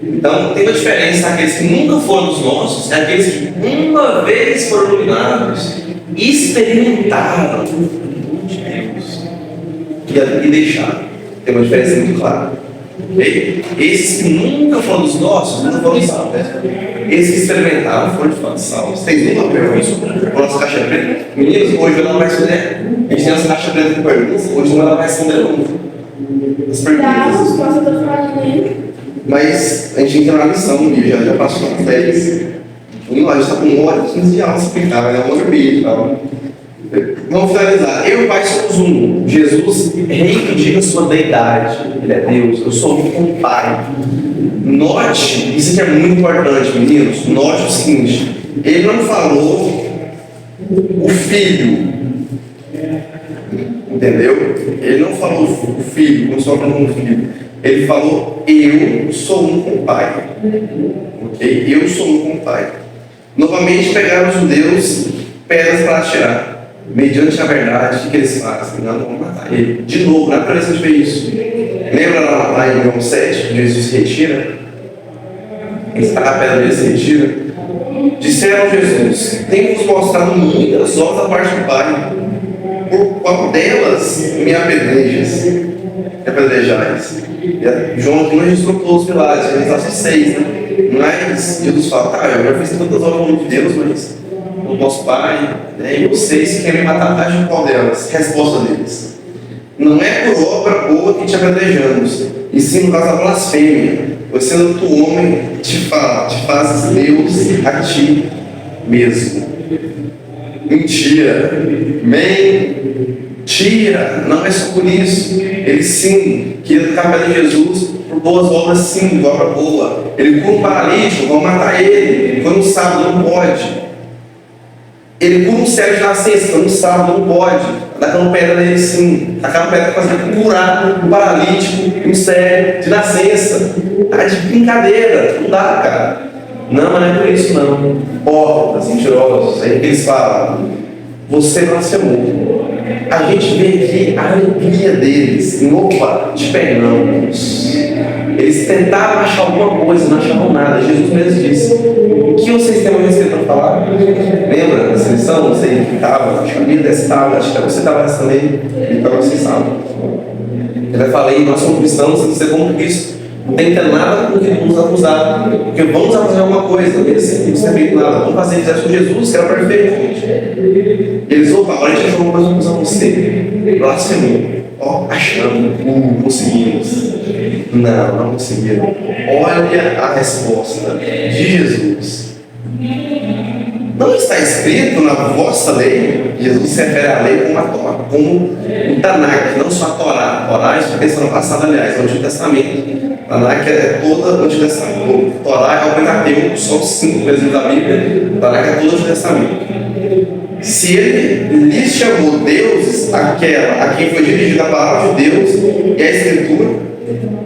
Então, tem uma diferença: aqueles que nunca foram os nossos, é aqueles que uma vez foram iluminados, experimentaram o de Deus e deixaram. Tem uma diferença muito clara. Esses que nunca foram os nossos, nunca foram salvos. Esses que experimentaram foram de fato salvos. Tem uma pergunta para a nossa caixa preta? Meninos, hoje ela vai responder. A gente tem nossa caixa preta de perguntas, hoje ela vai responder as perguntas. Posso estar falando aí? Mas a gente entra na lição, já passou as 10. Vamos lá, a gente está com 1 hora e 15 de aula explicada, né? 1 hora e meia e tal. Vamos finalizar. Eu e o Pai somos um. Jesus reivindica sua deidade. Ele é Deus. Eu sou um com o Pai. Note, isso aqui é muito importante, meninos. Note o seguinte: ele não falou o filho. Entendeu? Ele não falou o filho, como só como um filho. Ele falou: eu sou um com o Pai. Ok? Eu sou um com o Pai. Novamente pegaram os judeus pedras para atirar. Mediante a verdade, o que eles fazem? Não vão matar ele. De novo, na primeira vez que a gente vê isso. Lembra lá em João 7, que Jesus se retira? A pedra dele se retira. Disseram a Jesus: tem-vos mostrado muitas obras da parte do Pai. Por qual delas me apedrejais? João aqui não registrou todos os milagres, ele está só 6, né? Mas Jesus fala: eu já fiz tantas obras no nome de Deus, mas o nosso Pai, né, e vocês querem matar a taxa de qual delas? Resposta deles: não é por obra boa que te apedrejamos, e sim por causa da blasfêmia, pois sendo tu homem, te fazes Deus a ti mesmo. Mentira, não é só por isso. Ele sim queria tocar a pedra de Jesus por boas obras, sim, de obra boa. Ele cura um paralítico, vão matar ele. Foi no sábado, não pode. Ele cura um cego de nascença, foi no sábado, não pode. Tacar pedra nele, sim. Tacar pedra para fazer curar um paralítico, um cego de nascença. Tá de brincadeira, não dá, cara. Não, mas não é por isso, não. Hipócritas, mentirosos, aí que eles falam: você blasfemou. A gente vê aqui a alegria deles. Opa, te pegamos. Eles tentaram achar alguma coisa, não achavam nada. Jesus mesmo disse: o que vocês têm a respeito para falar? Lembra dessa lição? Não sei que estava, acho que a minha estava, acho que você estava nessa também, então vocês sabem. Eu já falei, nós somos cristãos, temos que ser como Cristo. Não tem que ter nada com que nos acusar, porque vamos acusar alguma coisa, eles não sabem nada, vamos fazer isso com Jesus, que era perfeito. E eles, opa, agora a gente achou uma coisa para acusar você. Blasfemou. Ó, achamos, conseguimos. Não conseguiram. Olha a resposta de Jesus. Não está escrito na vossa lei, Jesus se refere à lei como a Torá, como o Tanakh, não só a Torá. Torá, isso foi questão passada, aliás, é o Antigo Testamento. Tanakh é todo o Antigo Testamento. O Torá é o Pentateuco, são os 5 versículos da Bíblia. O Tanakh é todo o Antigo Testamento. Se ele lhes chamou deuses, a quem foi dirigida a palavra de Deus e a Escritura,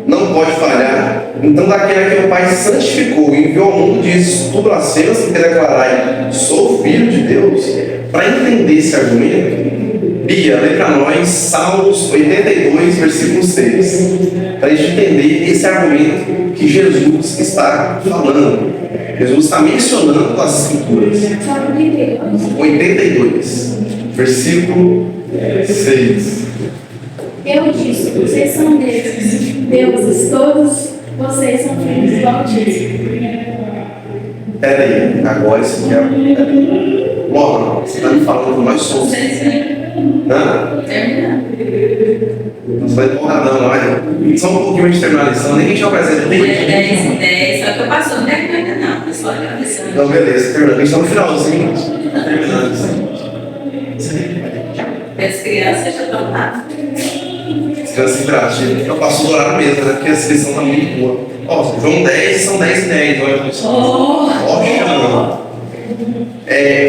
não pode falhar. Então, daquele que o Pai santificou e enviou ao mundo, diz: tu blasfemas porque declarai, sou filho de Deus. Para entender esse argumento, Bia, lê para nós Salmos 82, versículo 6. Para a gente entender esse argumento que Jesus está falando. Jesus está mencionando as Escrituras. Salmo 82, versículo 6. Eu disse: vocês são deuses, todos vocês são filhos do Altíssimo. Peraí, agora isso aqui é. Logo, você está me falando que nós somos. Hã? Não vai empolgadão, olha. Só um pouquinho de terminar a lição, nem a gente apresenta nem. 10, só que eu passo, não terminou ainda não, é só a lição. Então, beleza, terminando. A gente está no finalzinho. Terminando isso. As crianças já estão lá. Criança interativa. Eu passo do horário mesmo, né? Porque a lição está muito boa. Ó, João 10 são 10 e 10, olha só. Ótimo.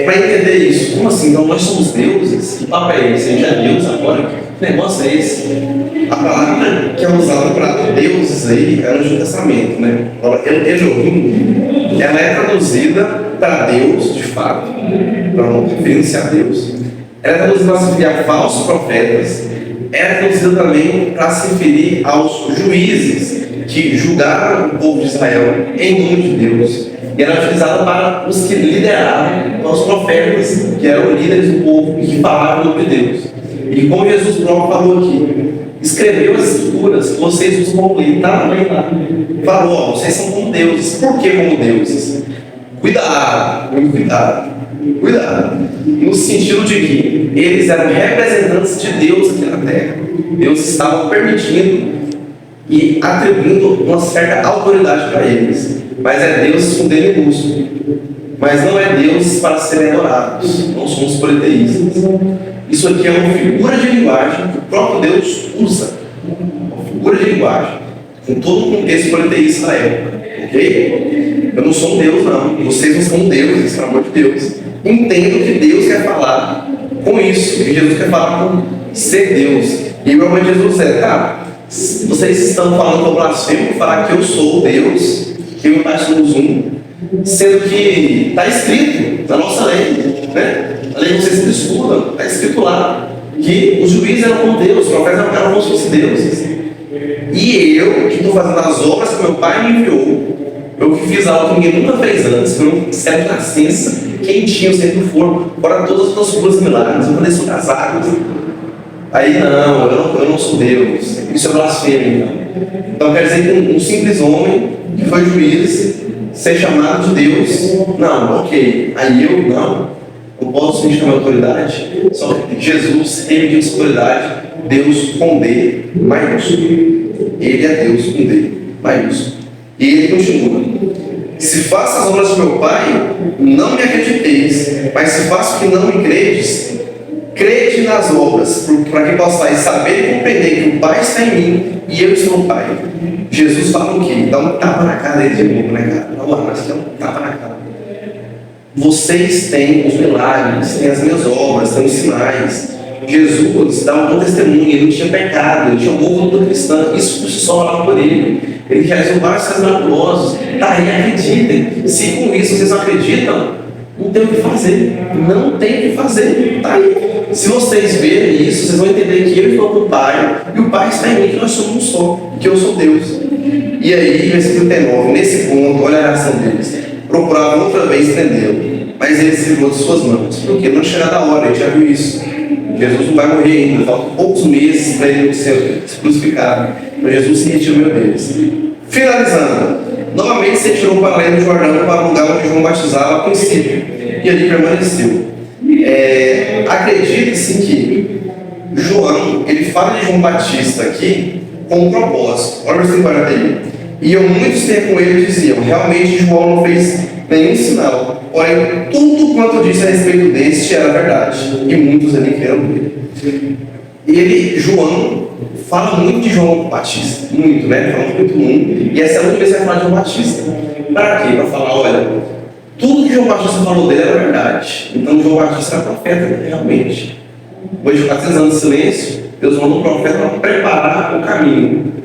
Para entender isso, como assim? Então nós somos deuses? Que papo é esse? A gente é Deus agora? Que negócio é esse? A palavra que é usada para deuses aí é no Antigo Testamento, né? Elohim, ela é traduzida para Deus, de fato, para não referenciar a Deus. Ela é traduzida para se referir a falsos profetas. Ela é traduzida também para se referir aos juízes que julgaram o povo de Israel em nome de Deus. E era utilizada para os que lideravam, para os profetas, que eram líderes do povo e que falavam no nome de Deus. E como Jesus próprio falou aqui, escreveu as Escrituras, vocês usam como lei, tá? Falou, ó, vocês são como deuses. Por que como deuses? Cuidado, muito cuidado. Cuidado. No sentido de que eles eram representantes de Deus aqui na Terra. Deus estava permitindo e atribuindo uma certa autoridade para eles. Mas é Deus com D minúsculo. Mas não é Deus para serem adorados. Não somos politeístas. Isso aqui é uma figura de linguagem que o próprio Deus usa. Uma figura de linguagem com todo o contexto politeísta da época. Ok? Eu não sou um Deus, não. Vocês não são deuses, pelo amor de Deus. Entendo que Deus quer falar com isso. Que Jesus quer falar com ser Deus. E o irmão de Jesus é, tá? Vocês estão falando que eu blasfemo, falar que eu sou Deus, que eu e o Pai somos um, sendo que está escrito na nossa lei, né? A lei que vocês estudam, está escrito lá, que os juízes eram como Deus, os profetas eram como se fossem deuses. E eu, que estou fazendo as obras que meu Pai me enviou, eu que fiz algo que ninguém nunca fez antes, foi um céu de nascença, quentinho, sempre for, fora todas as outras curas e milagres, eu falei sobre as águas. Aí eu não sou Deus, isso é blasfêmia. Então quer dizer que um simples homem que foi juiz ser chamado de Deus, não, ok, aí eu não posso me chamar de autoridade, só que Jesus reivindica essa autoridade, Deus com D maiúsculo, ele é Deus com D maiúsculo, e ele continua: se faço as obras de meu Pai, não me acrediteis, mas se faço que não me credes, crede nas obras, para que possais saber e compreender que o Pai está em mim e eu estou no Pai. Jesus fala o quê? Dá um tapa na cara dele de novo, né, cara? Vamos lá, mas dá um tapa na cara. Vocês têm os milagres, têm as minhas obras, têm os sinais. Jesus dá um bom testemunho, ele não tinha pecado, ele tinha um bom culto cristão, isso por si só falava por ele. Ele realizou vários casos miraculosos. Tá aí, acreditem. Se com isso vocês não acreditam, não tem o que fazer. Não tem o que fazer. Tá aí. Se vocês verem isso, vocês vão entender que eu estou com o Pai e o Pai está em mim, que nós somos um só, que eu sou Deus. E aí, versículo 39, nesse ponto, olha a reação deles. Procuravam outra vez prendê-lo, mas ele se livrou de suas mãos. Porque não tinha chegado a hora, a gente já viu isso. Jesus não vai morrer ainda, faltam poucos meses para ele ser crucificado. Mas Jesus se retirou no meio deles. Finalizando, novamente se retirou para além do Jordão, para o lugar onde João batizava a princípio, e ali permaneceu. Acredita-se que João, ele fala de João Batista aqui com um propósito. Olha o versículo 41. Iam muitos ter com ele e diziam: realmente João não fez nenhum sinal, porém tudo quanto disse a respeito deste era verdade, e muitos ali creram nele. João, fala muito de João Batista, muito, né? Fala muito, e essa é a última vez que vai falar de João Batista. Para quê? Para falar, olha, tudo que João Batista falou dele era verdade. Então João Batista era profeta, realmente. Depois de 400 anos de silêncio, Deus mandou um profeta para preparar o caminho.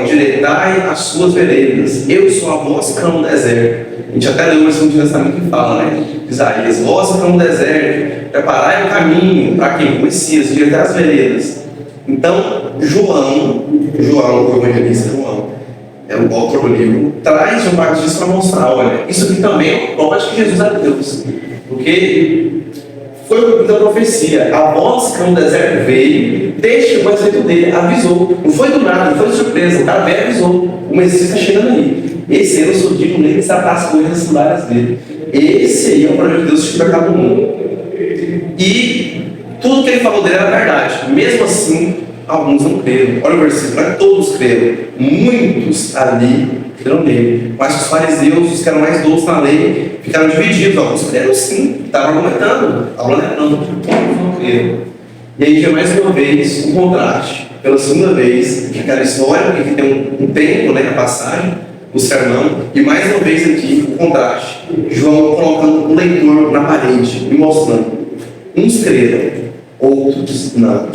Endireitai as suas veredas. Eu sou a voz que clama no deserto. A gente até leu esse último testamento que fala, né? Isaías, voz que clama no deserto. Preparai o caminho para quem? O Messias, endireitai as veredas. Então, João, o evangelista João, é o autor do livro, traz João Batista para mostrar, olha, isso aqui também é prova de que Jesus era Deus. Porque foi o cumprimento da profecia. A voz que no deserto veio, testificou a respeito dele, avisou. Não foi do nada, não foi de surpresa. O cara veio e avisou. O Messias está chegando aí. Esse aí é o seu digno nele, está as coisas similares dele. Esse aí é o projeto de Deus que vai acabar no mundo. E tudo que ele falou dele era verdade. Mesmo assim, alguns não creram. Olha o versículo, não é todos creram. Muitos ali creram nele. Mas os fariseus, os que eram mais doces na lei, ficaram divididos. Alguns creram sim, estavam argumentando. Não creram. E aí já mais uma vez um contraste. Pela segunda vez, aquela história, porque tem um tempo, né, a passagem, o sermão, e mais uma vez aqui o contraste. João colocando um leitor na parede e mostrando. Uns creram, outros não.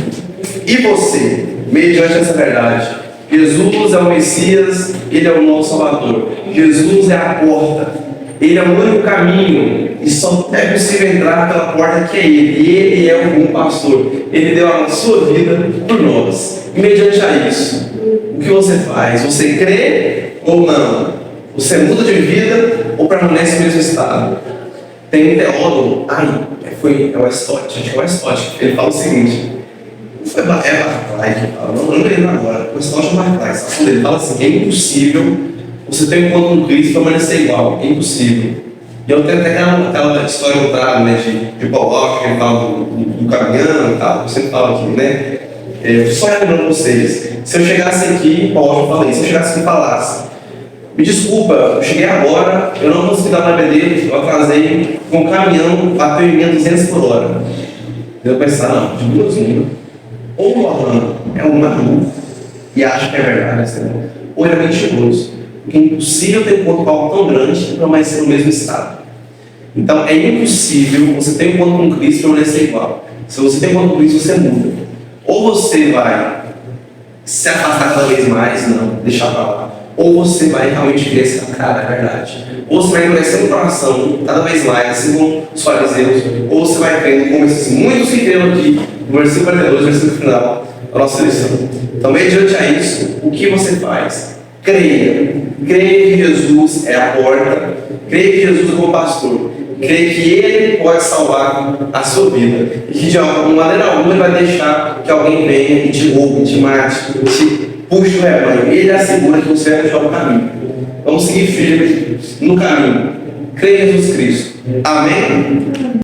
E você, mediante essa verdade, Jesus é o Messias, Ele é o nosso Salvador. Jesus é a porta, Ele é o único caminho, e só é possível entrar pela porta que é Ele. E Ele é o bom pastor. Ele deu a sua vida por nós. E mediante a isso, o que você faz? Você crê ou não? Você muda de vida ou permanece no mesmo estado? Tem um teólogo, é o Stott, acho que é o Stott, ele fala o seguinte. Foi Barclay que fala, não lembro agora, o Stott é Barclay, ele fala assim: é impossível você ter um encontro com Cristo e permanecer igual, é impossível. E eu tenho até aquela história do trago, né, de Paul Walker, que ele fala do caminhão e tal, eu sempre falo aqui, né? Só lembrando vocês, se eu chegasse aqui, Paul Walker fala isso, se eu chegasse aqui e falasse: me desculpa, eu cheguei agora, eu não consegui dar na bedelha, eu atrasei, com um caminhão, bateu em mim a 200 por hora. Eu pensar, não, de duas uma. Ou o Orlando é um maluco e acha que é verdade, ou ele é mentiroso. Porque é impossível ter um encontro com algo tão grande e permanecer no mesmo estado. Então é impossível você ter um encontro com Cristo e permanecer igual. Se você tem um encontro com Cristo, você muda. Ou você vai se afastar cada vez mais, não, deixar para lá. Ou você vai realmente ver essa cara, é verdade. Ou você vai endurecer o coração cada vez mais, assim como os fariseus. Ou você vai crendo como esses muitos que creram aqui, no versículo 42, versículo final da nossa lição. Então, mediante a isso, o que você faz? Creia. Creia que Jesus é a porta. Creia que Jesus é o bom pastor. Creia que Ele pode salvar a sua vida. E que de alguma maneira alguma Ele vai deixar que alguém venha e te roube, te mate, te puxe o rebanho. Ele assegura que você vai deixar o caminho. Vamos seguir firme no caminho. Creia em Jesus Cristo. Amém?